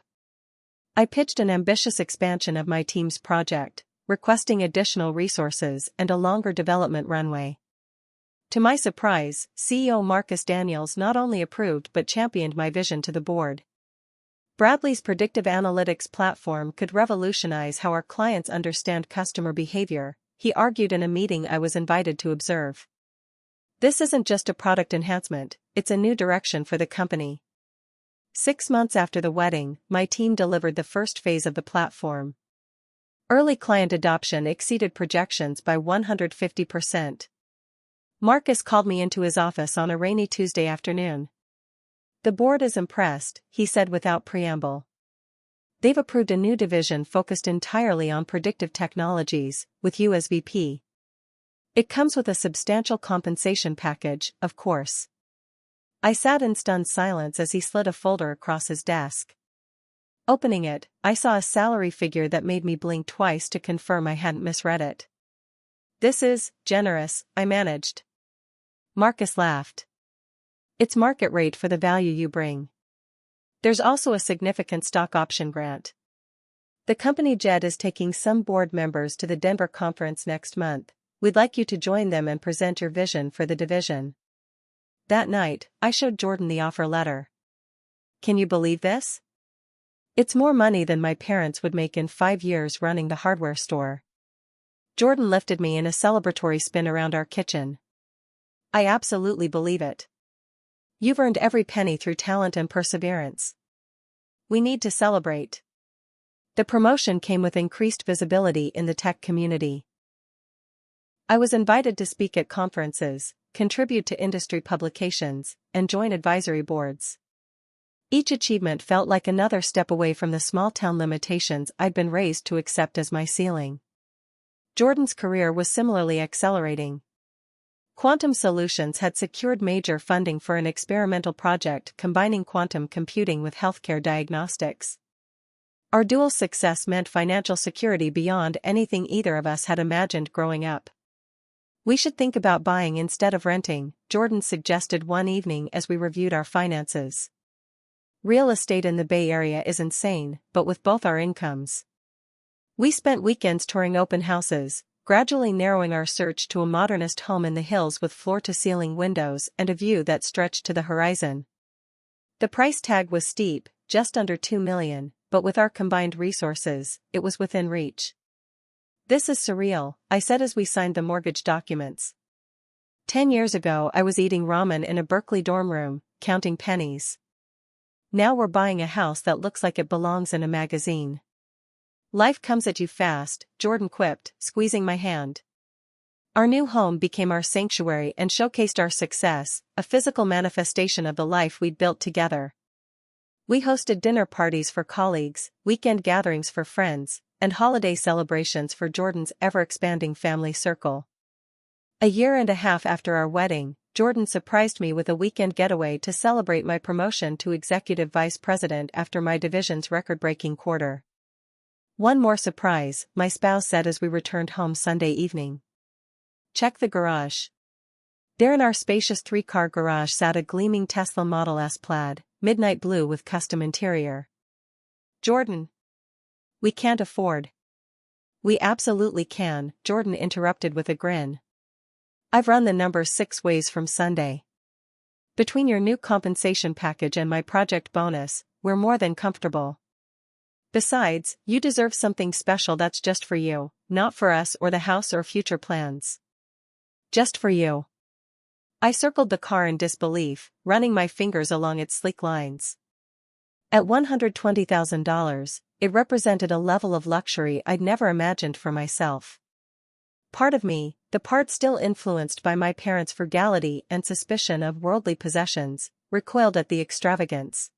I pitched an ambitious expansion of my team's project, requesting additional resources and a longer development runway. To my surprise, CEO Marcus Daniels not only approved but championed my vision to the board. Bradley's predictive analytics platform could revolutionize how our clients understand customer behavior, he argued in a meeting I was invited to observe. "This isn't just a product enhancement, it's a new direction for the company." 6 months after the wedding, my team delivered the first phase of the platform. Early client adoption exceeded projections by 150%. Marcus called me into his office on a rainy Tuesday afternoon. "The board is impressed," he said without preamble. "They've approved a new division focused entirely on predictive technologies, with you as VP. It comes with a substantial compensation package, of course." I sat in stunned silence as he slid a folder across his desk. Opening it, I saw a salary figure that made me blink twice to confirm I hadn't misread it. "This is generous," I managed. Marcus laughed. "It's market rate for the value you bring. There's also a significant stock option grant. The company jet is taking some board members to the Denver conference next month. We'd like you to join them and present your vision for the division." That night, I showed Jordan the offer letter. "Can you believe this? It's more money than my parents would make in 5 years running the hardware store." Jordan lifted me in a celebratory spin around our kitchen. "I absolutely believe it. You've earned every penny through talent and perseverance. We need to celebrate." The promotion came with increased visibility in the tech community. I was invited to speak at conferences, contribute to industry publications, and join advisory boards. Each achievement felt like another step away from the small-town limitations I'd been raised to accept as my ceiling. Jordan's career was similarly accelerating. Quantum Solutions had secured major funding for an experimental project combining quantum computing with healthcare diagnostics. Our dual success meant financial security beyond anything either of us had imagined growing up. "We should think about buying instead of renting," Jordan suggested one evening as we reviewed our finances. "Real estate in the Bay Area is insane, but with both our incomes." We spent weekends touring open houses, gradually narrowing our search to a modernist home in the hills with floor-to-ceiling windows and a view that stretched to the horizon. The price tag was steep, just under $2 million, but with our combined resources, it was within reach. "This is surreal," I said as we signed the mortgage documents. 10 years ago I was eating ramen in a Berkeley dorm room, counting pennies. Now we're buying a house that looks like it belongs in a magazine. "Life comes at you fast," Jordan quipped, squeezing my hand. Our new home became our sanctuary and showcased our success, a physical manifestation of the life we'd built together. We hosted dinner parties for colleagues, weekend gatherings for friends, and holiday celebrations for Jordan's ever-expanding family circle. A year and a half after our wedding, Jordan surprised me with a weekend getaway to celebrate my promotion to executive vice president after my division's record-breaking quarter. "One more surprise," my spouse said as we returned home Sunday evening. "Check the garage." There in our spacious 3-car garage sat a gleaming Tesla Model S Plaid, midnight blue with custom interior. "Jordan, we can't afford." "We absolutely can," Jordan interrupted with a grin. I've run the numbers 6 ways from Sunday. Between your new compensation package and my project bonus, we're more than comfortable. Besides, you deserve something special that's just for you, not for us or the house or future plans. Just for you. I circled the car in disbelief, running my fingers along its sleek lines. At $120,000, it represented a level of luxury I'd never imagined for myself. Part of me, the part still influenced by my parents' frugality and suspicion of worldly possessions, recoiled at the extravagance.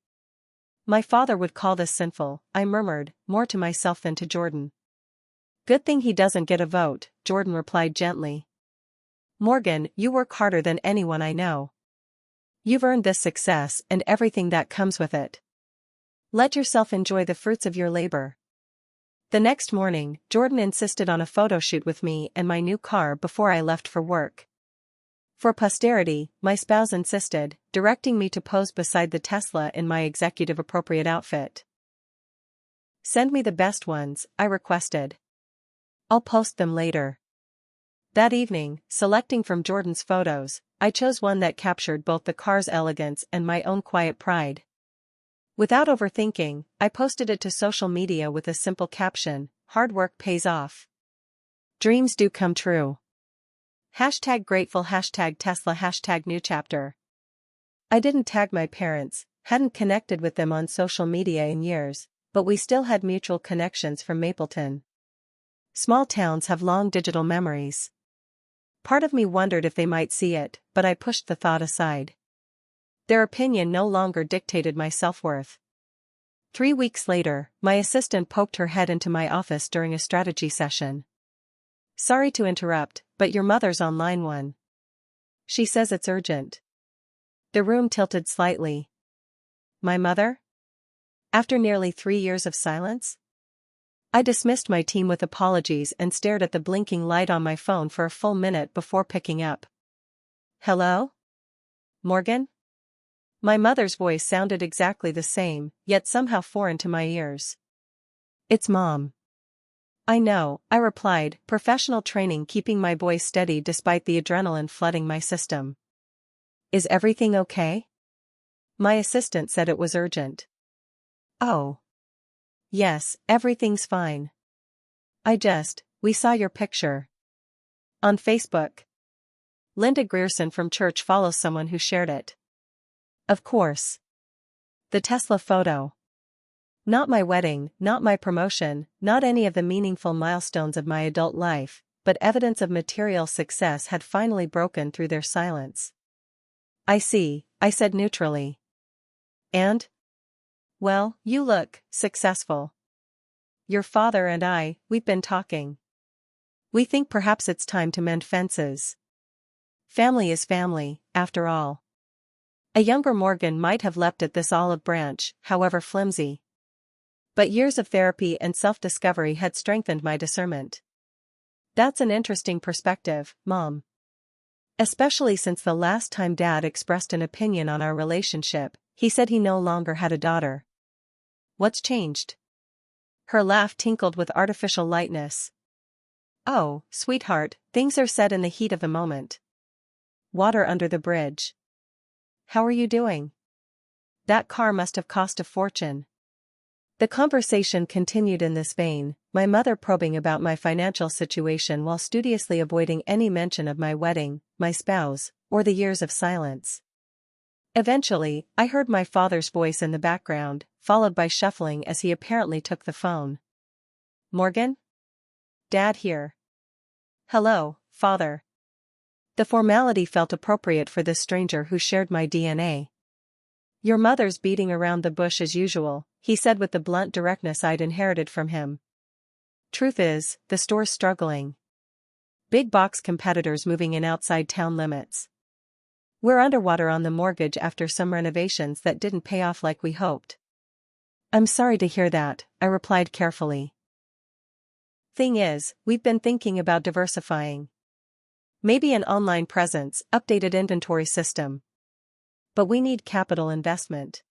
My father would call this sinful, I murmured, more to myself than to Jordan. Good thing he doesn't get a vote, Jordan replied gently. Morgan, you work harder than anyone I know. You've earned this success and everything that comes with it. Let yourself enjoy the fruits of your labor. The next morning, Jordan insisted on a photo shoot with me and my new car before I left for work. For posterity, my spouse insisted, directing me to pose beside the Tesla in my executive-appropriate outfit. Send me the best ones, I requested. I'll post them later. That evening, selecting from Jordan's photos, I chose one that captured both the car's elegance and my own quiet pride. Without overthinking, I posted it to social media with a simple caption, "Hard work pays off. Dreams do come true." #grateful, #Tesla, #new chapter. I didn't tag my parents, hadn't connected with them on social media in years, but we still had mutual connections from Mapleton. Small towns have long digital memories. Part of me wondered if they might see it, but I pushed the thought aside. Their opinion no longer dictated my self-worth. 3 weeks later, my assistant poked her head into my office during a strategy session. "Sorry to interrupt, but your mother's on line 1. She says it's urgent." The room tilted slightly. My mother? After nearly 3 years of silence? I dismissed my team with apologies and stared at the blinking light on my phone for a full minute before picking up. "Hello? Morgan?" My mother's voice sounded exactly the same, yet somehow foreign to my ears. "It's Mom." "I know," I replied, professional training keeping my voice steady despite the adrenaline flooding my system. "Is everything okay?" My assistant said it was urgent. "Oh. Yes, everything's fine. We saw your picture. On Facebook. Linda Grierson from church follows someone who shared it." Of course. The Tesla photo. Not my wedding, not my promotion, not any of the meaningful milestones of my adult life, but evidence of material success had finally broken through their silence. "I see," I said neutrally. "And? Well, you look successful. Your father and we've been talking. We think perhaps it's time to mend fences. Family is family, after all." A younger Morgan might have leapt at this olive branch, however flimsy. But years of therapy and self-discovery had strengthened my discernment. "That's an interesting perspective, Mom. Especially since the last time Dad expressed an opinion on our relationship, he said he no longer had a daughter. What's changed?" Her laugh tinkled with artificial lightness. "Oh, sweetheart, things are said in the heat of the moment. Water under the bridge. How are you doing? That car must have cost a fortune." The conversation continued in this vein, my mother probing about my financial situation while studiously avoiding any mention of my wedding, my spouse, or the years of silence. Eventually, I heard my father's voice in the background, followed by shuffling as he apparently took the phone. "Morgan? Dad here." "Hello, Father." The formality felt appropriate for this stranger who shared my DNA. "Your mother's beating around the bush as usual," he said with the blunt directness I'd inherited from him. "Truth is, the store's struggling. Big box competitors moving in outside town limits. We're underwater on the mortgage after some renovations that didn't pay off like we hoped." "I'm sorry to hear that," I replied carefully. "Thing is, we've been thinking about diversifying. Maybe an online presence, updated inventory system. But we need capital investment.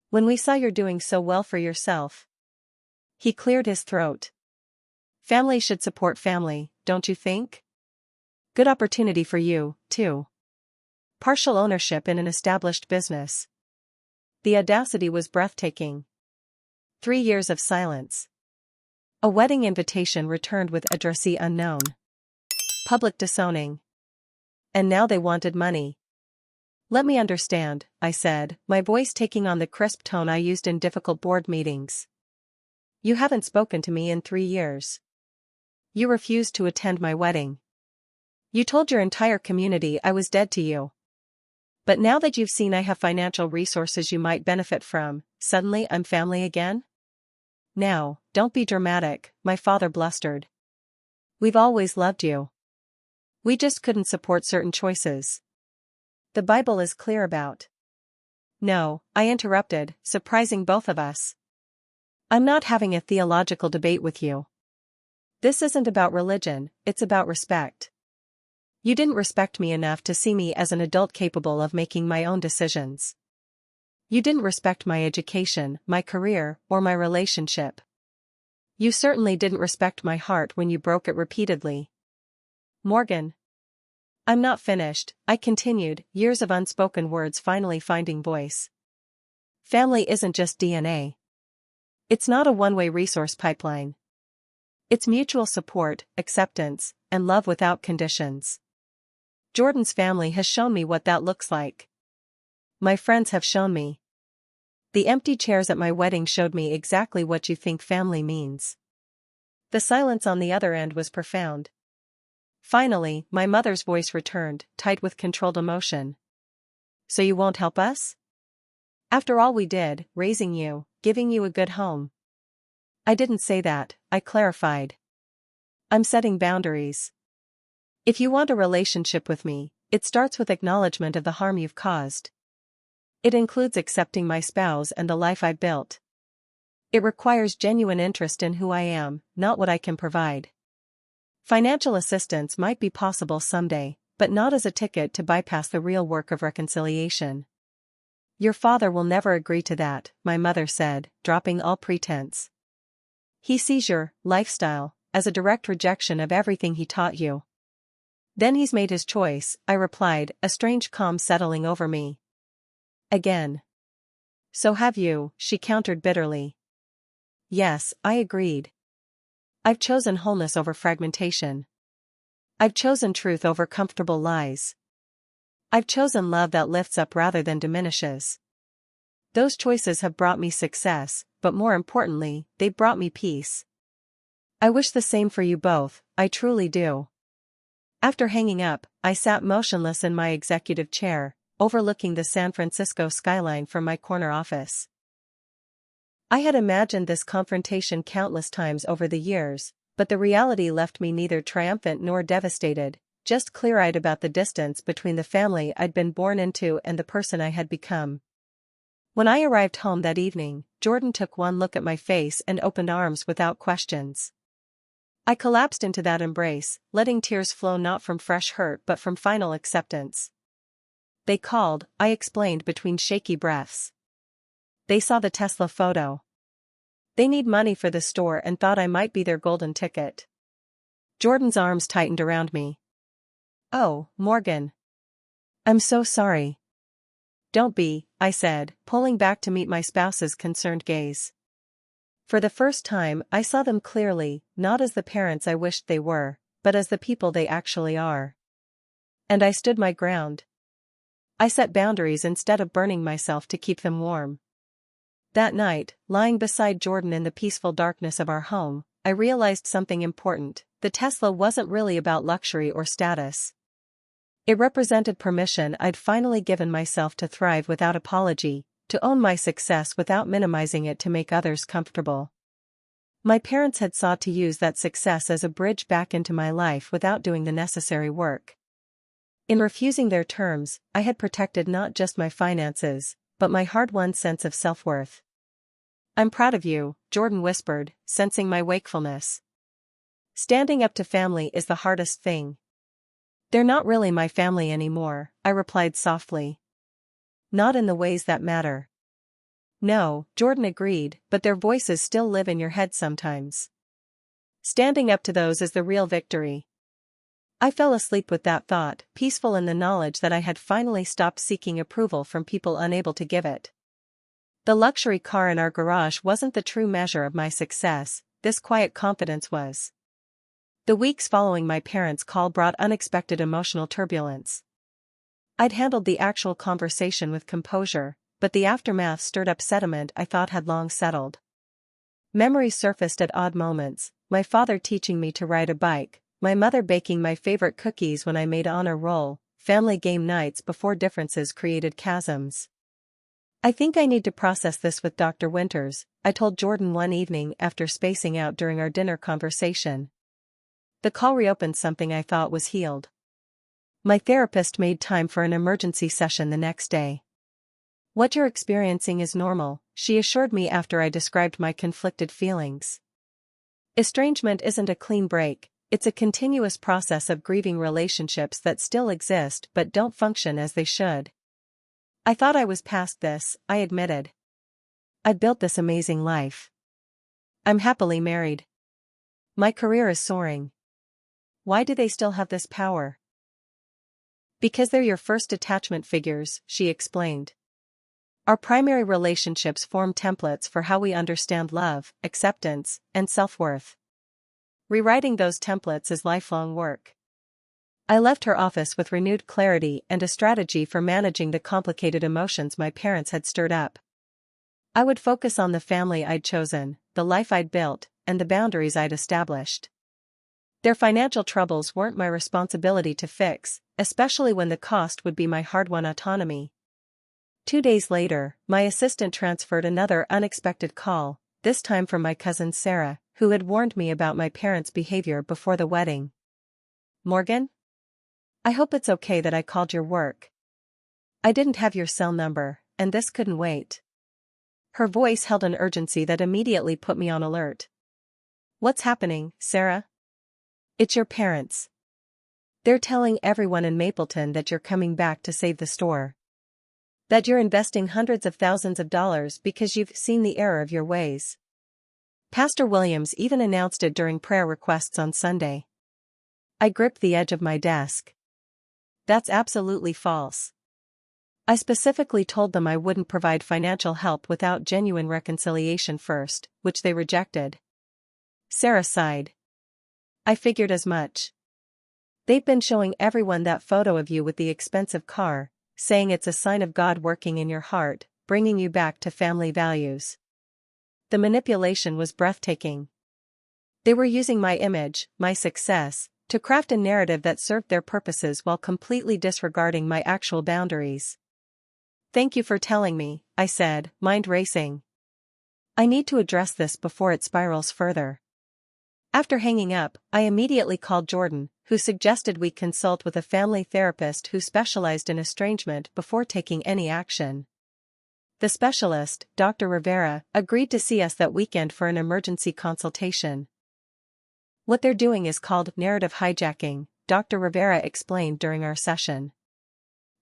When we saw you're doing so well for yourself." He cleared his throat. "Family should support family, don't you think?" Good opportunity for you, too. Partial ownership in an established business. The audacity was breathtaking. 3 years of silence. A wedding invitation returned with addressee unknown. Public disowning. And now they wanted money. Let me understand, I said, my voice taking on the crisp tone I used in difficult board meetings. You haven't spoken to me in 3 years. You refused to attend my wedding. You told your entire community I was dead to you. But now that you've seen I have financial resources you might benefit from, suddenly I'm family again? Now, don't be dramatic, my father blustered. We've always loved you. We just couldn't support certain choices. The Bible is clear about. No, I interrupted, surprising both of us. I'm not having a theological debate with you. This isn't about religion, it's about respect. You didn't respect me enough to see me as an adult capable of making my own decisions. You didn't respect my education, my career, or my relationship. You certainly didn't respect my heart when you broke it repeatedly. Morgan. I'm not finished, I continued, years of unspoken words finally finding voice. Family isn't just DNA. It's not a one-way resource pipeline. It's mutual support, acceptance, and love without conditions. Jordan's family has shown me what that looks like. My friends have shown me. The empty chairs at my wedding showed me exactly what you think family means. The silence on the other end was profound. Finally, my mother's voice returned, tight with controlled emotion. So you won't help us? After all we did, raising you, giving you a good home. I didn't say that, I clarified. I'm setting boundaries. If you want a relationship with me, it starts with acknowledgement of the harm you've caused. It includes accepting my spouse and the life I built. It requires genuine interest in who I am, not what I can provide. Financial assistance might be possible someday, but not as a ticket to bypass the real work of reconciliation. Your father will never agree to that, my mother said, dropping all pretense. He sees your lifestyle as a direct rejection of everything he taught you. Then he's made his choice, I replied, a strange calm settling over me. Again. So have you, she countered bitterly. Yes, I agreed. I've chosen wholeness over fragmentation. I've chosen truth over comfortable lies. I've chosen love that lifts up rather than diminishes. Those choices have brought me success, but more importantly, they've brought me peace. I wish the same for you both, I truly do. After hanging up, I sat motionless in my executive chair, overlooking the San Francisco skyline from my corner office. I had imagined this confrontation countless times over the years, but the reality left me neither triumphant nor devastated, just clear-eyed about the distance between the family I'd been born into and the person I had become. When I arrived home that evening, Jordan took one look at my face and opened arms without questions. I collapsed into that embrace, letting tears flow not from fresh hurt but from final acceptance. They called, I explained between shaky breaths. They saw the Tesla photo. They need money for the store and thought I might be their golden ticket. Jordan's arms tightened around me. Oh, Morgan. I'm so sorry. Don't be, I said, pulling back to meet my spouse's concerned gaze. For the first time, I saw them clearly, not as the parents I wished they were, but as the people they actually are. And I stood my ground. I set boundaries instead of burning myself to keep them warm. That night, lying beside Jordan in the peaceful darkness of our home, I realized something important. The Tesla wasn't really about luxury or status. It represented permission I'd finally given myself to thrive without apology, to own my success without minimizing it to make others comfortable. My parents had sought to use that success as a bridge back into my life without doing the necessary work. In refusing their terms, I had protected not just my finances, but my hard-won sense of self-worth. I'm proud of you, Jordan whispered, sensing my wakefulness. Standing up to family is the hardest thing. They're not really my family anymore, I replied softly. Not in the ways that matter. No, Jordan agreed, but their voices still live in your head sometimes. Standing up to those is the real victory. I fell asleep with that thought, peaceful in the knowledge that I had finally stopped seeking approval from people unable to give it. The luxury car in our garage wasn't the true measure of my success, this quiet confidence was. The weeks following my parents' call brought unexpected emotional turbulence. I'd handled the actual conversation with composure, but the aftermath stirred up sentiment I thought had long settled. Memories surfaced at odd moments, my father teaching me to ride a bike, my mother baking my favorite cookies when I made honor roll, family game nights before differences created chasms. I think I need to process this with Dr. Winters, I told Jordan one evening after spacing out during our dinner conversation. The call reopened something I thought was healed. My therapist made time for an emergency session the next day. What you're experiencing is normal, she assured me after I described my conflicted feelings. Estrangement isn't a clean break, it's a continuous process of grieving relationships that still exist but don't function as they should. I thought I was past this, I admitted. I'd built this amazing life. I'm happily married. My career is soaring. Why do they still have this power? Because they're your first attachment figures, she explained. Our primary relationships form templates for how we understand love, acceptance, and self-worth. Rewriting those templates is lifelong work. I left her office with renewed clarity and a strategy for managing the complicated emotions my parents had stirred up. I would focus on the family I'd chosen, the life I'd built, and the boundaries I'd established. Their financial troubles weren't my responsibility to fix, especially when the cost would be my hard-won autonomy. 2 days later, my assistant transferred another unexpected call, this time from my cousin Sarah, who had warned me about my parents' behavior before the wedding. Morgan? I hope it's okay that I called your work. I didn't have your cell number, and this couldn't wait. Her voice held an urgency that immediately put me on alert. What's happening, Sarah? It's your parents. They're telling everyone in Mapleton that you're coming back to save the store. That you're investing hundreds of thousands of dollars because you've seen the error of your ways. Pastor Williams even announced it during prayer requests on Sunday. I gripped the edge of my desk. That's absolutely false. I specifically told them I wouldn't provide financial help without genuine reconciliation first, which they rejected. Sarah sighed. I figured as much. They've been showing everyone that photo of you with the expensive car, saying it's a sign of God working in your heart, bringing you back to family values. The manipulation was breathtaking. They were using my image, my success, to craft a narrative that served their purposes while completely disregarding my actual boundaries. Thank you for telling me, I said, mind racing. I need to address this before it spirals further. After hanging up, I immediately called Jordan, who suggested we consult with a family therapist who specialized in estrangement before taking any action. The specialist, Dr. Rivera, agreed to see us that weekend for an emergency consultation. What they're doing is called narrative hijacking, Dr. Rivera explained during our session.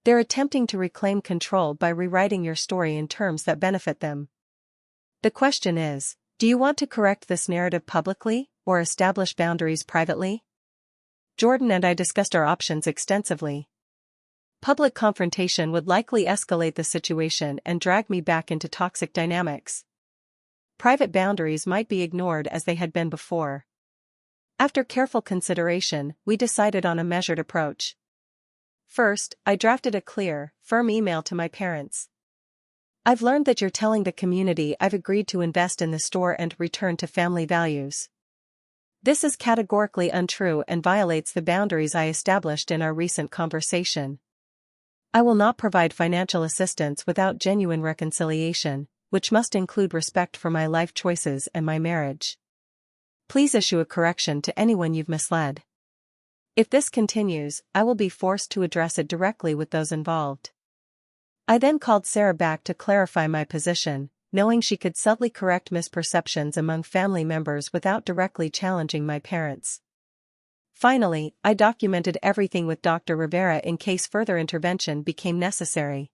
They're attempting to reclaim control by rewriting your story in terms that benefit them. The question is, do you want to correct this narrative publicly, or establish boundaries privately? Jordan and I discussed our options extensively. Public confrontation would likely escalate the situation and drag me back into toxic dynamics. Private boundaries might be ignored as they had been before. After careful consideration, we decided on a measured approach. First, I drafted a clear, firm email to my parents. I've learned that you're telling the community I've agreed to invest in the store and return to family values. This is categorically untrue and violates the boundaries I established in our recent conversation. I will not provide financial assistance without genuine reconciliation, which must include respect for my life choices and my marriage. Please issue a correction to anyone you've misled. If this continues, I will be forced to address it directly with those involved. I then called Sarah back to clarify my position, knowing she could subtly correct misperceptions among family members without directly challenging my parents. Finally, I documented everything with Dr. Rivera in case further intervention became necessary.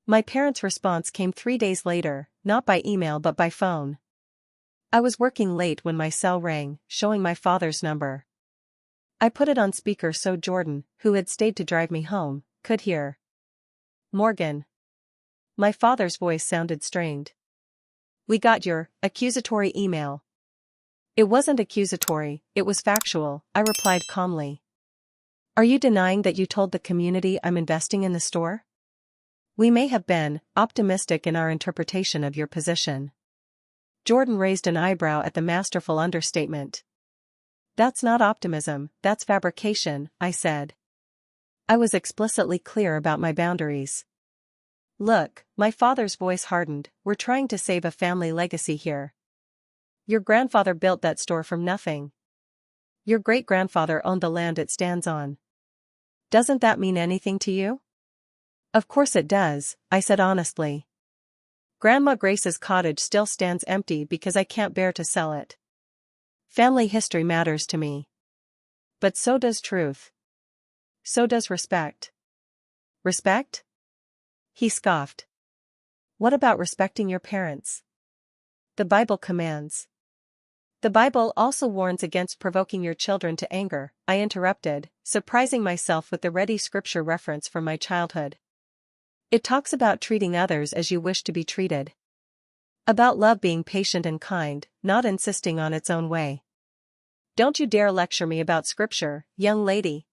My parents' response came 3 days later, not by email but by phone. I was working late when my cell rang, showing my father's number. I put it on speaker so Jordan, who had stayed to drive me home, could hear. Morgan. My father's voice sounded strained. We got your accusatory email. It wasn't accusatory, it was factual, I replied calmly. Are you denying that you told the community I'm investing in the store? We may have been optimistic in our interpretation of your position. Jordan raised an eyebrow at the masterful understatement. That's not optimism, that's fabrication, I said. I was explicitly clear about my boundaries. Look, my father's voice hardened, we're trying to save a family legacy here. Your grandfather built that store from nothing. Your great-grandfather owned the land it stands on. Doesn't that mean anything to you? Of course it does, I said honestly. Grandma Grace's cottage still stands empty because I can't bear to sell it. Family history matters to me. But so does truth. So does respect. Respect? He scoffed. What about respecting your parents? The Bible commands. The Bible also warns against provoking your children to anger, I interrupted, surprising myself with the ready scripture reference from my childhood. It talks about treating others as you wish to be treated. About love being patient and kind, not insisting on its own way. Don't you dare lecture me about scripture, young lady.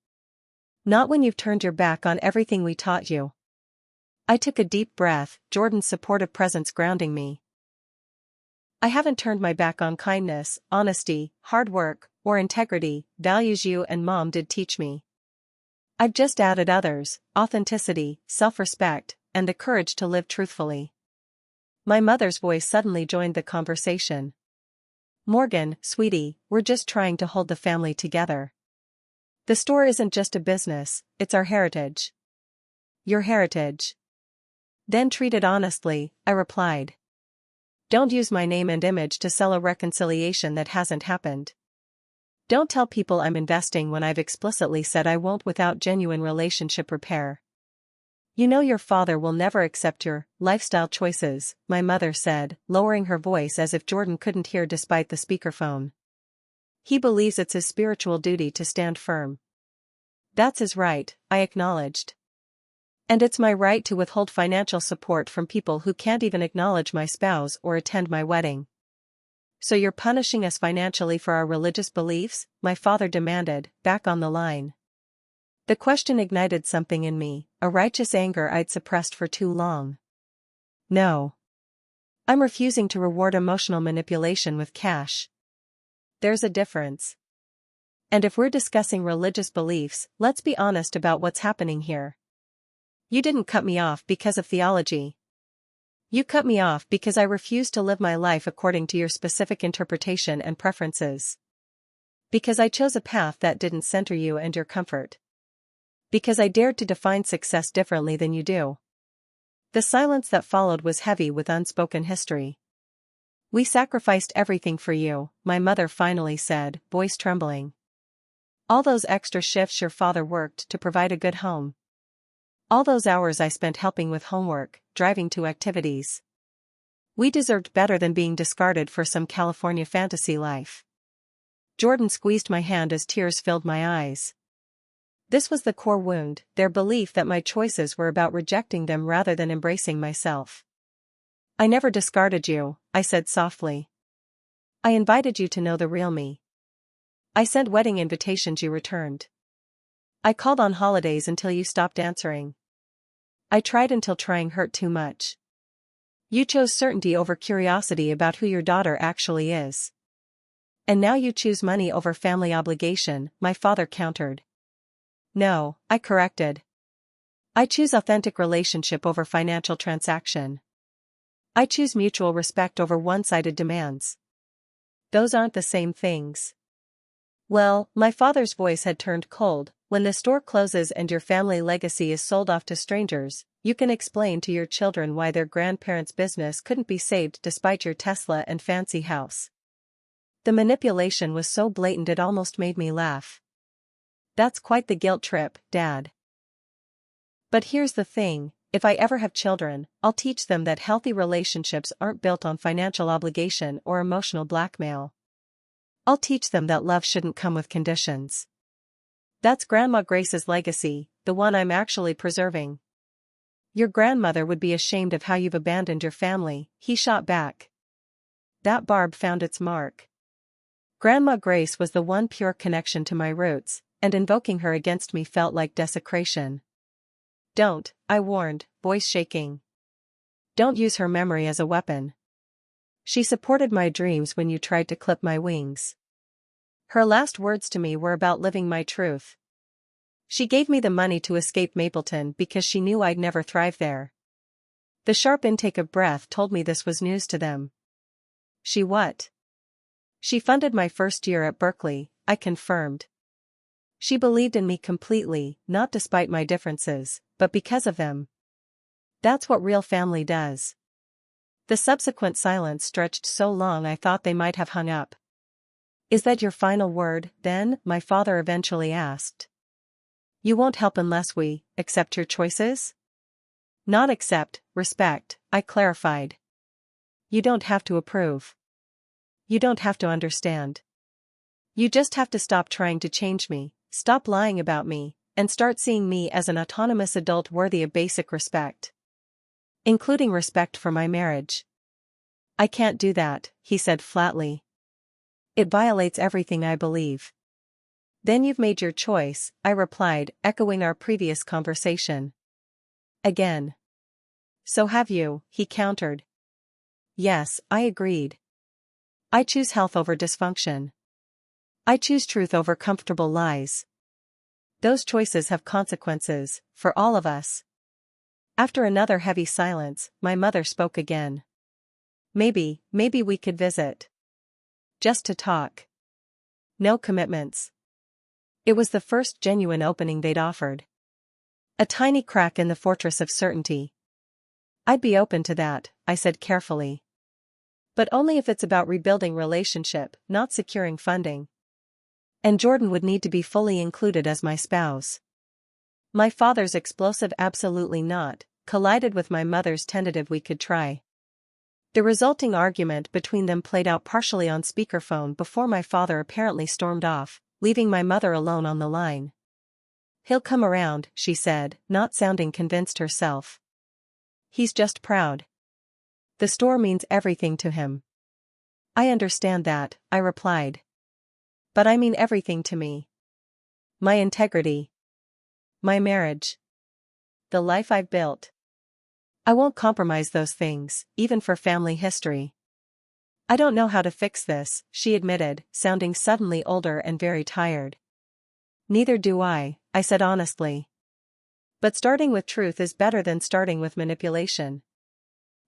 Not when you've turned your back on everything we taught you. I took a deep breath, Jordan's supportive presence grounding me. I haven't turned my back on kindness, honesty, hard work, or integrity, values you and Mom did teach me. I've just added others, authenticity, self-respect, and the courage to live truthfully. My mother's voice suddenly joined the conversation. Morgan, sweetie, we're just trying to hold the family together. The store isn't just a business, it's our heritage. Your heritage. Then treat it honestly, I replied. Don't use my name and image to sell a reconciliation that hasn't happened. Don't tell people I'm investing when I've explicitly said I won't without genuine relationship repair. You know your father will never accept your lifestyle choices, my mother said, lowering her voice as if Jordan couldn't hear despite the speakerphone. He believes it's his spiritual duty to stand firm. That's his right, I acknowledged. And it's my right to withhold financial support from people who can't even acknowledge my spouse or attend my wedding. So you're punishing us financially for our religious beliefs? My father demanded, back on the line. The question ignited something in me, a righteous anger I'd suppressed for too long. No. I'm refusing to reward emotional manipulation with cash. There's a difference. And if we're discussing religious beliefs, let's be honest about what's happening here. You didn't cut me off because of theology. You cut me off because I refused to live my life according to your specific interpretation and preferences. Because I chose a path that didn't center you and your comfort. Because I dared to define success differently than you do. The silence that followed was heavy with unspoken history. We sacrificed everything for you, my mother finally said, voice trembling. All those extra shifts your father worked to provide a good home. All those hours I spent helping with homework, driving to activities. We deserved better than being discarded for some California fantasy life. Jordan squeezed my hand as tears filled my eyes. This was the core wound, their belief that my choices were about rejecting them rather than embracing myself. I never discarded you, I said softly. I invited you to know the real me. I sent wedding invitations you returned. I called on holidays until you stopped answering. I tried until trying hurt too much. You chose certainty over curiosity about who your daughter actually is. And now you choose money over family obligation, my father countered. No, I corrected. I choose authentic relationship over financial transaction. I choose mutual respect over one-sided demands. Those aren't the same things. Well, my father's voice had turned cold. When the store closes and your family legacy is sold off to strangers, you can explain to your children why their grandparents' business couldn't be saved despite your Tesla and fancy house. The manipulation was so blatant it almost made me laugh. That's quite the guilt trip, Dad. But here's the thing, if I ever have children, I'll teach them that healthy relationships aren't built on financial obligation or emotional blackmail. I'll teach them that love shouldn't come with conditions. That's Grandma Grace's legacy, the one I'm actually preserving. Your grandmother would be ashamed of how you've abandoned your family, he shot back. That barb found its mark. Grandma Grace was the one pure connection to my roots, and invoking her against me felt like desecration. Don't, I warned, voice shaking. Don't use her memory as a weapon. She supported my dreams when you tried to clip my wings. Her last words to me were about living my truth. She gave me the money to escape Mapleton because she knew I'd never thrive there. The sharp intake of breath told me this was news to them. She what? She funded my first year at Berkeley, I confirmed. She believed in me completely, not despite my differences, but because of them. That's what real family does. The subsequent silence stretched so long I thought they might have hung up. Is that your final word, then? My father eventually asked. You won't help unless we accept your choices? Not accept, respect, I clarified. You don't have to approve. You don't have to understand. You just have to stop trying to change me, stop lying about me, and start seeing me as an autonomous adult worthy of basic respect. Including respect for my marriage. I can't do that, he said flatly. It violates everything I believe. Then you've made your choice, I replied, echoing our previous conversation. Again. So have you, he countered. Yes, I agreed. I choose health over dysfunction. I choose truth over comfortable lies. Those choices have consequences, for all of us. After another heavy silence, my mother spoke again. Maybe we could visit. Just to talk. No commitments. It was the first genuine opening they'd offered. A tiny crack in the fortress of certainty. I'd be open to that, I said carefully. But only if it's about rebuilding relationship, not securing funding. And Jordan would need to be fully included as my spouse. My father's explosive absolutely not collided with my mother's tentative we could try. The resulting argument between them played out partially on speakerphone before my father apparently stormed off, leaving my mother alone on the line. He'll come around, she said, not sounding convinced herself. He's just proud. The store means everything to him. I understand that, I replied. But I mean everything to me. My integrity. My marriage. The life I've built. I won't compromise those things, even for family history. I don't know how to fix this, she admitted, sounding suddenly older and very tired. Neither do I said honestly. But starting with truth is better than starting with manipulation.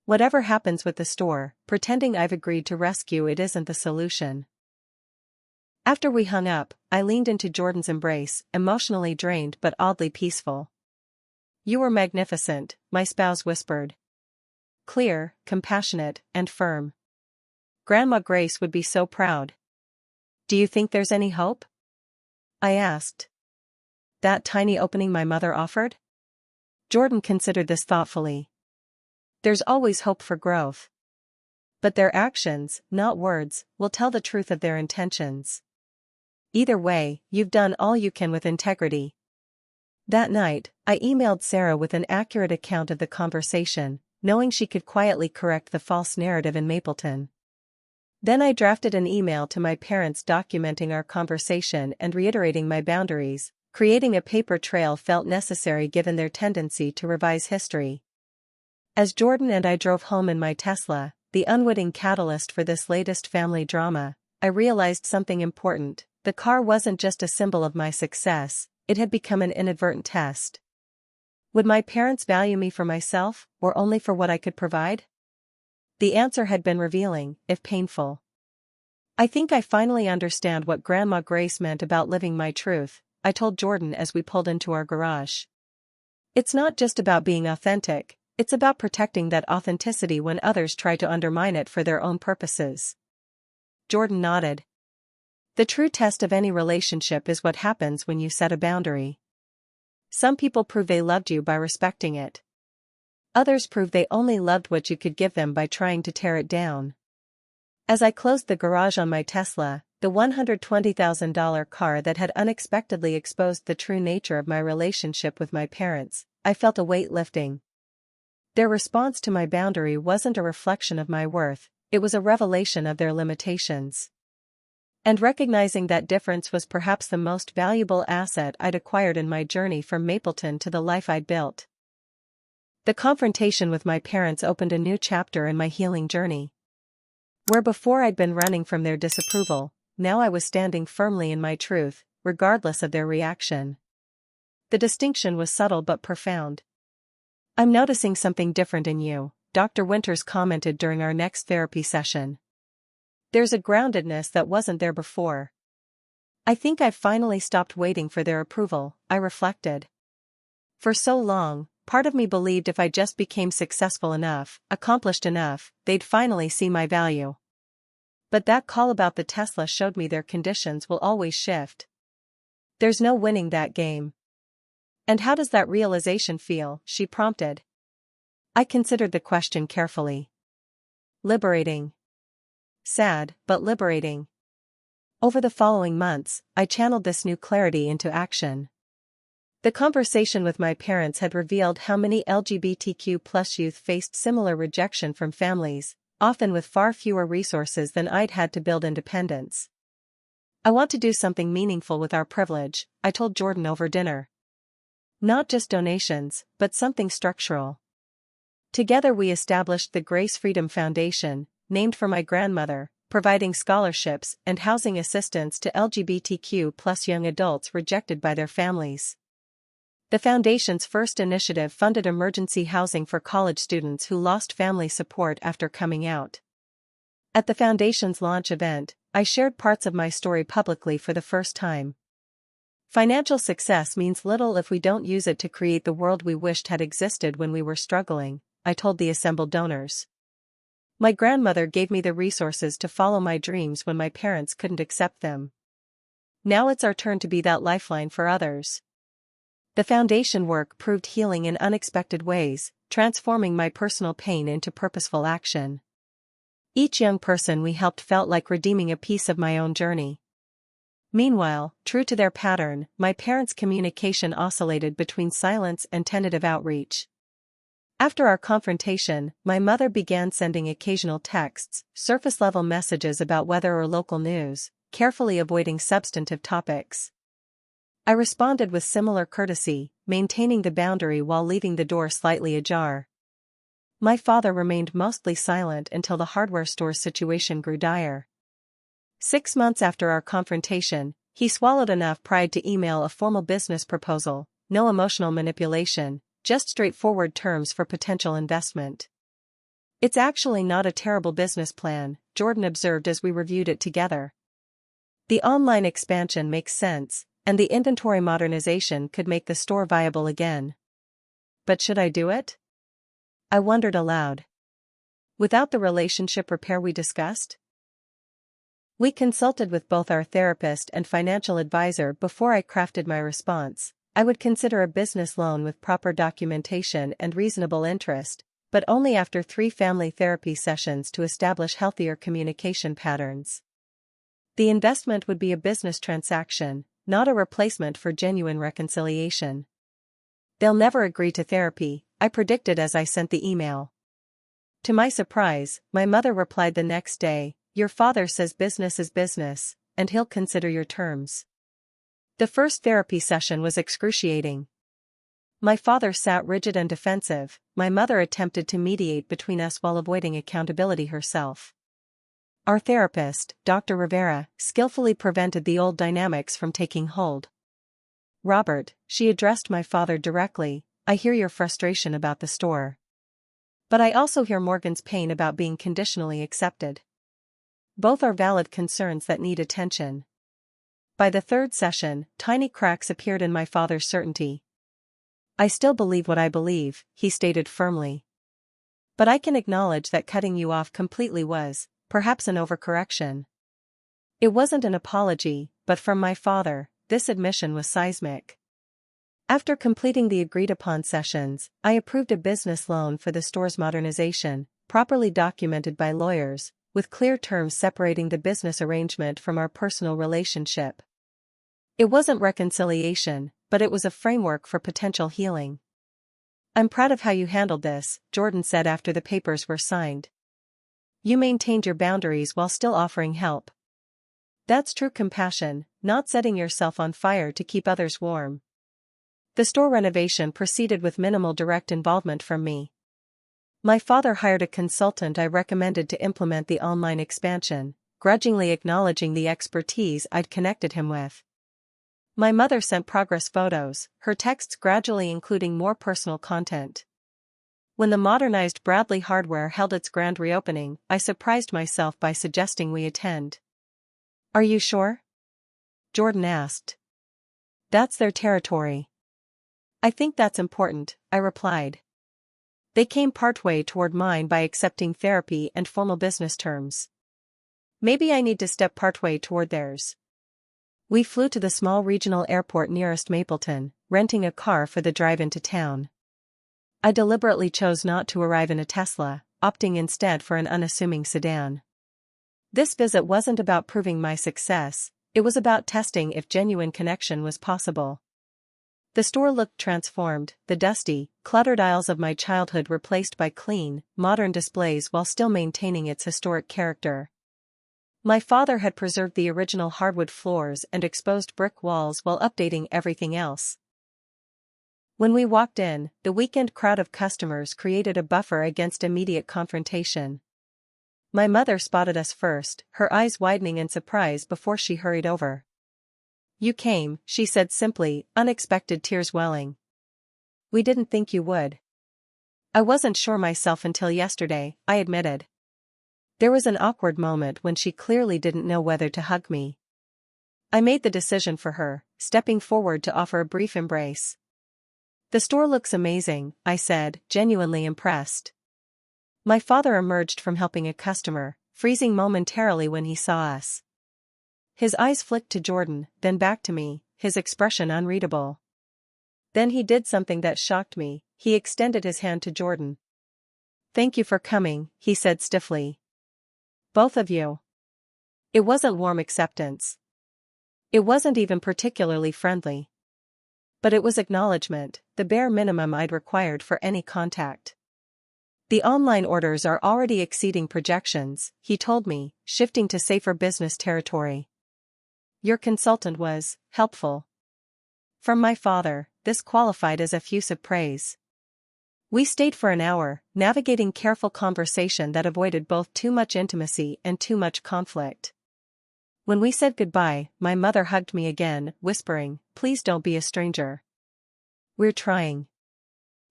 Whatever happens with the store, pretending I've agreed to rescue it isn't the solution. After we hung up, I leaned into Jordan's embrace, emotionally drained but oddly peaceful. You were magnificent, my spouse whispered. Clear, compassionate, and firm. Grandma Grace would be so proud. Do you think there's any hope? I asked. That tiny opening my mother offered? Jordan considered this thoughtfully. There's always hope for growth. But their actions, not words, will tell the truth of their intentions. Either way, you've done all you can with integrity. That night, I emailed Sarah with an accurate account of the conversation, knowing she could quietly correct the false narrative in Mapleton. Then I drafted an email to my parents documenting our conversation and reiterating my boundaries. Creating a paper trail felt necessary given their tendency to revise history. As Jordan and I drove home in my Tesla, the unwitting catalyst for this latest family drama, I realized something important. The car wasn't just a symbol of my success, it had become an inadvertent test. Would my parents value me for myself, or only for what I could provide? The answer had been revealing, if painful. I think I finally understand what Grandma Grace meant about living my truth, I told Jordan as we pulled into our garage. It's not just about being authentic, it's about protecting that authenticity when others try to undermine it for their own purposes. Jordan nodded. The true test of any relationship is what happens when you set a boundary. Some people prove they loved you by respecting it. Others prove they only loved what you could give them by trying to tear it down. As I closed the garage on my Tesla, the $120,000 car that had unexpectedly exposed the true nature of my relationship with my parents, I felt a weight lifting. Their response to my boundary wasn't a reflection of my worth, it was a revelation of their limitations. And recognizing that difference was perhaps the most valuable asset I'd acquired in my journey from Mapleton to the life I'd built. The confrontation with my parents opened a new chapter in my healing journey. Where before I'd been running from their disapproval, now I was standing firmly in my truth, regardless of their reaction. The distinction was subtle but profound. "I'm noticing something different in you," Dr. Winters commented during our next therapy session. "There's a groundedness that wasn't there before." "I think I've finally stopped waiting for their approval," I reflected. For so long, part of me believed if I just became successful enough, accomplished enough, they'd finally see my value. But that call about the Tesla showed me their conditions will always shift. There's no winning that game. "And how does that realization feel?" she prompted. I considered the question carefully. Liberating. Sad, but liberating. Over the following months, I channeled this new clarity into action. The conversation with my parents had revealed how many LGBTQ+ youth faced similar rejection from families, often with far fewer resources than I'd had to build independence. "I want to do something meaningful with our privilege," I told Jordan over dinner. "Not just donations, but something structural." Together we established the Grace Freedom Foundation, named for my grandmother, providing scholarships and housing assistance to LGBTQ+ young adults rejected by their families. The foundation's first initiative funded emergency housing for college students who lost family support after coming out. At the foundation's launch event, I shared parts of my story publicly for the first time. Financial success means little if we don't use it to create the world we wished had existed when we were struggling, I told the assembled donors. My grandmother gave me the resources to follow my dreams when my parents couldn't accept them. Now it's our turn to be that lifeline for others. The foundation work proved healing in unexpected ways, transforming my personal pain into purposeful action. Each young person we helped felt like redeeming a piece of my own journey. Meanwhile, true to their pattern, my parents' communication oscillated between silence and tentative outreach. After our confrontation, my mother began sending occasional texts, surface-level messages about weather or local news, carefully avoiding substantive topics. I responded with similar courtesy, maintaining the boundary while leaving the door slightly ajar. My father remained mostly silent until the hardware store's situation grew dire. 6 months after our confrontation, he swallowed enough pride to email a formal business proposal, no emotional manipulation, just straightforward terms for potential investment. "It's actually not a terrible business plan," Jordan observed as we reviewed it together. "The online expansion makes sense, and the inventory modernization could make the store viable again. But should I do it?" I wondered aloud. Without the relationship repair we discussed? We consulted with both our therapist and financial advisor before I crafted my response. I would consider a business loan with proper documentation and reasonable interest, but only after 3 family therapy sessions to establish healthier communication patterns. The investment would be a business transaction, not a replacement for genuine reconciliation. "They'll never agree to therapy," I predicted as I sent the email. To my surprise, my mother replied the next day, "Your father says business is business, and he'll consider your terms." The first therapy session was excruciating. My father sat rigid and defensive, my mother attempted to mediate between us while avoiding accountability herself. Our therapist, Dr. Rivera, skillfully prevented the old dynamics from taking hold. "Robert," she addressed my father directly, "I hear your frustration about the store. But I also hear Morgan's pain about being conditionally accepted. Both are valid concerns that need attention." By the third session, tiny cracks appeared in my father's certainty. "I still believe what I believe," he stated firmly. "But I can acknowledge that cutting you off completely was, perhaps, an overcorrection." It wasn't an apology, but from my father, this admission was seismic. After completing the agreed-upon sessions, I approved a business loan for the store's modernization, properly documented by lawyers, with clear terms separating the business arrangement from our personal relationship. It wasn't reconciliation, but it was a framework for potential healing. "I'm proud of how you handled this," Jordan said after the papers were signed. "You maintained your boundaries while still offering help. That's true compassion, not setting yourself on fire to keep others warm." The store renovation proceeded with minimal direct involvement from me. My father hired a consultant I recommended to implement the online expansion, grudgingly acknowledging the expertise I'd connected him with. My mother sent progress photos, her texts gradually including more personal content. When the modernized Bradley hardware held its grand reopening, I surprised myself by suggesting we attend. "Are you sure?" Jordan asked. "That's their territory." "I think that's important," I replied. They came partway toward mine by accepting therapy and formal business terms. Maybe I need to step partway toward theirs. We flew to the small regional airport nearest Mapleton, renting a car for the drive into town. I deliberately chose not to arrive in a Tesla, opting instead for an unassuming sedan. This visit wasn't about proving my success, it was about testing if genuine connection was possible. The store looked transformed, the dusty, cluttered aisles of my childhood replaced by clean, modern displays while still maintaining its historic character. My father had preserved the original hardwood floors and exposed brick walls while updating everything else. When we walked in, the weekend crowd of customers created a buffer against immediate confrontation. My mother spotted us first, her eyes widening in surprise before she hurried over. "You came," she said simply, unexpected tears welling. "We didn't think you would." "I wasn't sure myself until yesterday," I admitted. There was an awkward moment when she clearly didn't know whether to hug me. I made the decision for her, stepping forward to offer a brief embrace. "The store looks amazing," I said, genuinely impressed. My father emerged from helping a customer, freezing momentarily when he saw us. His eyes flicked to Jordan, then back to me, his expression unreadable. Then he did something that shocked me, he extended his hand to Jordan. "Thank you for coming," he said stiffly. "Both of you." It wasn't warm acceptance. It wasn't even particularly friendly. But it was acknowledgement, the bare minimum I'd required for any contact. "The online orders are already exceeding projections," he told me, shifting to safer business territory. "Your consultant was helpful." From my father, this qualified as effusive praise. We stayed for an hour, navigating careful conversation that avoided both too much intimacy and too much conflict. When we said goodbye, my mother hugged me again, whispering, "Please don't be a stranger." "We're trying."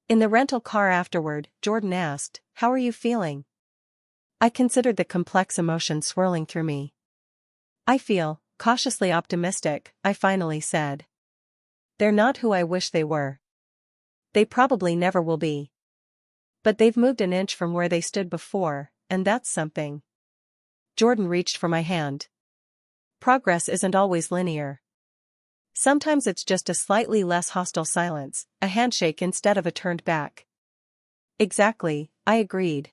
In the rental car afterward, Jordan asked, "How are you feeling?" I considered the complex emotions swirling through me. "I feel cautiously optimistic," I finally said. "They're not who I wish they were. They probably never will be. But they've moved an inch from where they stood before, and that's something." Jordan reached for my hand. Progress isn't always linear. Sometimes it's just a slightly less hostile silence, a handshake instead of a turned back. "Exactly," I agreed.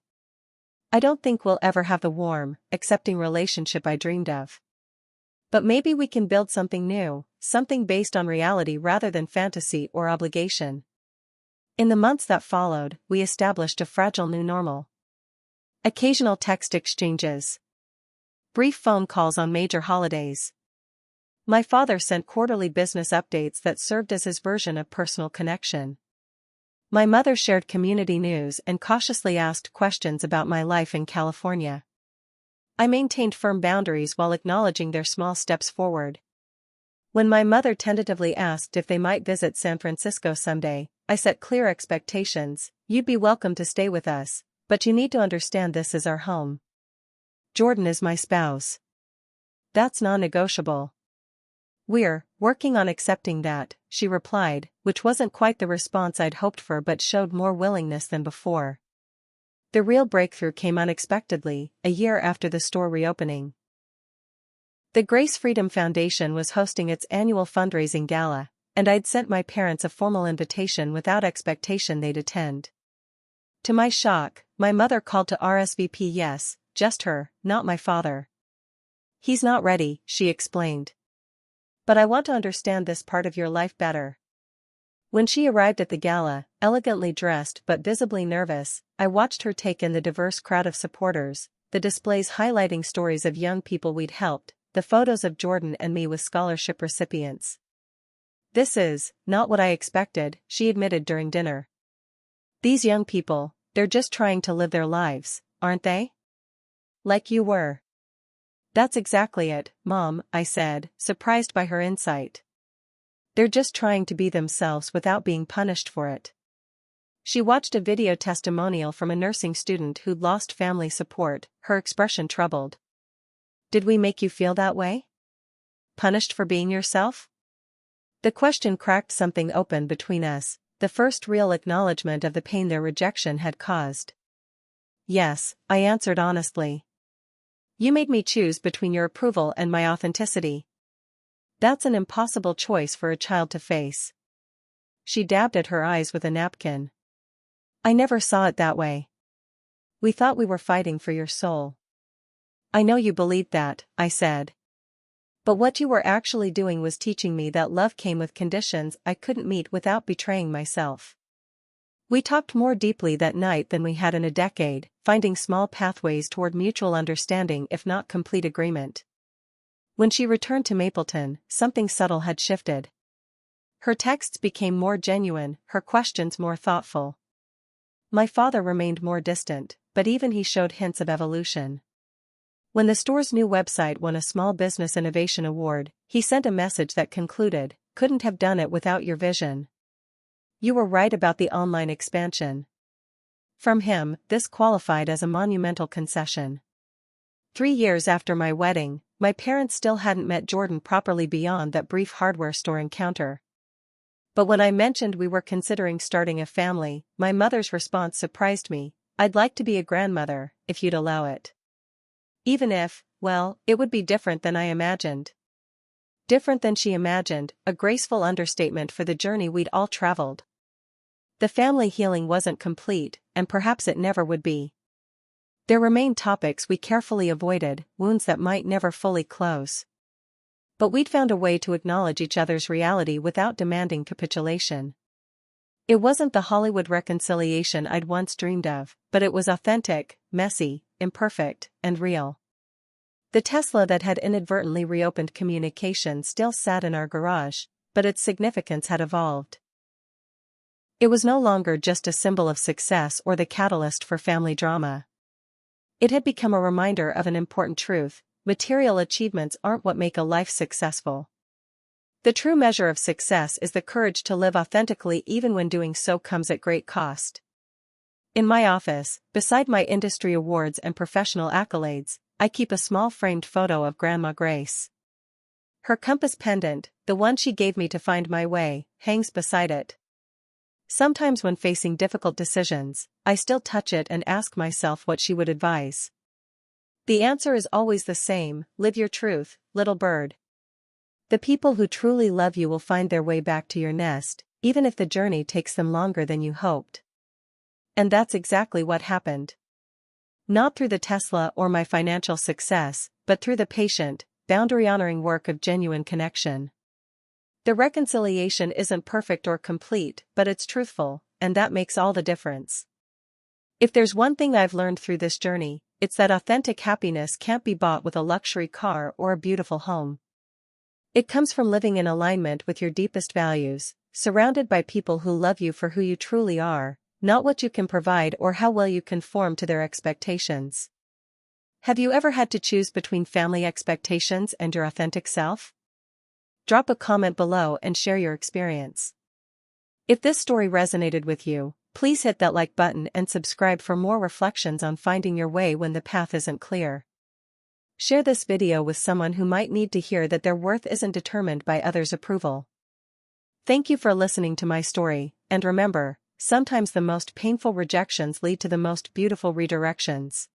"I don't think we'll ever have the warm, accepting relationship I dreamed of. But maybe we can build something new, something based on reality rather than fantasy or obligation." In the months that followed, we established a fragile new normal. Occasional text exchanges. Brief phone calls on major holidays. My father sent quarterly business updates that served as his version of personal connection. My mother shared community news and cautiously asked questions about my life in California. I maintained firm boundaries while acknowledging their small steps forward. When my mother tentatively asked if they might visit San Francisco someday, I set clear expectations. "You'd be welcome to stay with us, but you need to understand this is our home. Jordan is my spouse. That's non-negotiable." "We're working on accepting that," she replied, which wasn't quite the response I'd hoped for but showed more willingness than before. The real breakthrough came unexpectedly, a year after the store reopening. The Grace Freedom Foundation was hosting its annual fundraising gala, and I'd sent my parents a formal invitation without expectation they'd attend. To my shock, my mother called to RSVP yes, just her, not my father. He's not ready, she explained. But I want to understand this part of your life better. When she arrived at the gala, elegantly dressed but visibly nervous, I watched her take in the diverse crowd of supporters, the displays highlighting stories of young people we'd helped, the photos of Jordan and me with scholarship recipients. This is not what I expected, she admitted during dinner. These young people, they're just trying to live their lives, aren't they? Like you were. That's exactly it, Mom, I said, surprised by her insight. They're just trying to be themselves without being punished for it. She watched a video testimonial from a nursing student who'd lost family support, her expression troubled. Did we make you feel that way? Punished for being yourself? The question cracked something open between us, the first real acknowledgement of the pain their rejection had caused. Yes, I answered honestly. You made me choose between your approval and my authenticity. That's an impossible choice for a child to face. She dabbed at her eyes with a napkin. I never saw it that way. We thought we were fighting for your soul. I know you believed that, I said. But what you were actually doing was teaching me that love came with conditions I couldn't meet without betraying myself. We talked more deeply that night than we had in a decade, finding small pathways toward mutual understanding if not complete agreement. When she returned to Mapleton, something subtle had shifted. Her texts became more genuine, her questions more thoughtful. My father remained more distant, but even he showed hints of evolution. When the store's new website won a Small Business Innovation Award, he sent a message that concluded, "Couldn't have done it without your vision. You were right about the online expansion." From him, this qualified as a monumental concession. 3 years after my wedding, my parents still hadn't met Jordan properly beyond that brief hardware store encounter. But when I mentioned we were considering starting a family, my mother's response surprised me. I'd like to be a grandmother, if you'd allow it. Even if, well, it would be different than I imagined. Different than she imagined, a graceful understatement for the journey we'd all traveled. The family healing wasn't complete, and perhaps it never would be. There remained topics we carefully avoided, wounds that might never fully close. But we'd found a way to acknowledge each other's reality without demanding capitulation. It wasn't the Hollywood reconciliation I'd once dreamed of, but it was authentic, messy, imperfect, and real. The Tesla that had inadvertently reopened communication still sat in our garage, but its significance had evolved. It was no longer just a symbol of success or the catalyst for family drama. It had become a reminder of an important truth: material achievements aren't what make a life successful. The true measure of success is the courage to live authentically even when doing so comes at great cost. In my office, beside my industry awards and professional accolades, I keep a small framed photo of Grandma Grace. Her compass pendant, the one she gave me to find my way, hangs beside it. Sometimes when facing difficult decisions, I still touch it and ask myself what she would advise. The answer is always the same: live your truth, little bird. The people who truly love you will find their way back to your nest, even if the journey takes them longer than you hoped. And that's exactly what happened. Not through the Tesla or my financial success, but through the patient, boundary-honoring work of genuine connection. The reconciliation isn't perfect or complete, but it's truthful, and that makes all the difference. If there's one thing I've learned through this journey, it's that authentic happiness can't be bought with a luxury car or a beautiful home. It comes from living in alignment with your deepest values, surrounded by people who love you for who you truly are, not what you can provide or how well you conform to their expectations. Have you ever had to choose between family expectations and your authentic self? Drop a comment below and share your experience. If this story resonated with you, please hit that like button and subscribe for more reflections on finding your way when the path isn't clear. Share this video with someone who might need to hear that their worth isn't determined by others' approval. Thank you for listening to my story, and remember, sometimes the most painful rejections lead to the most beautiful redirections.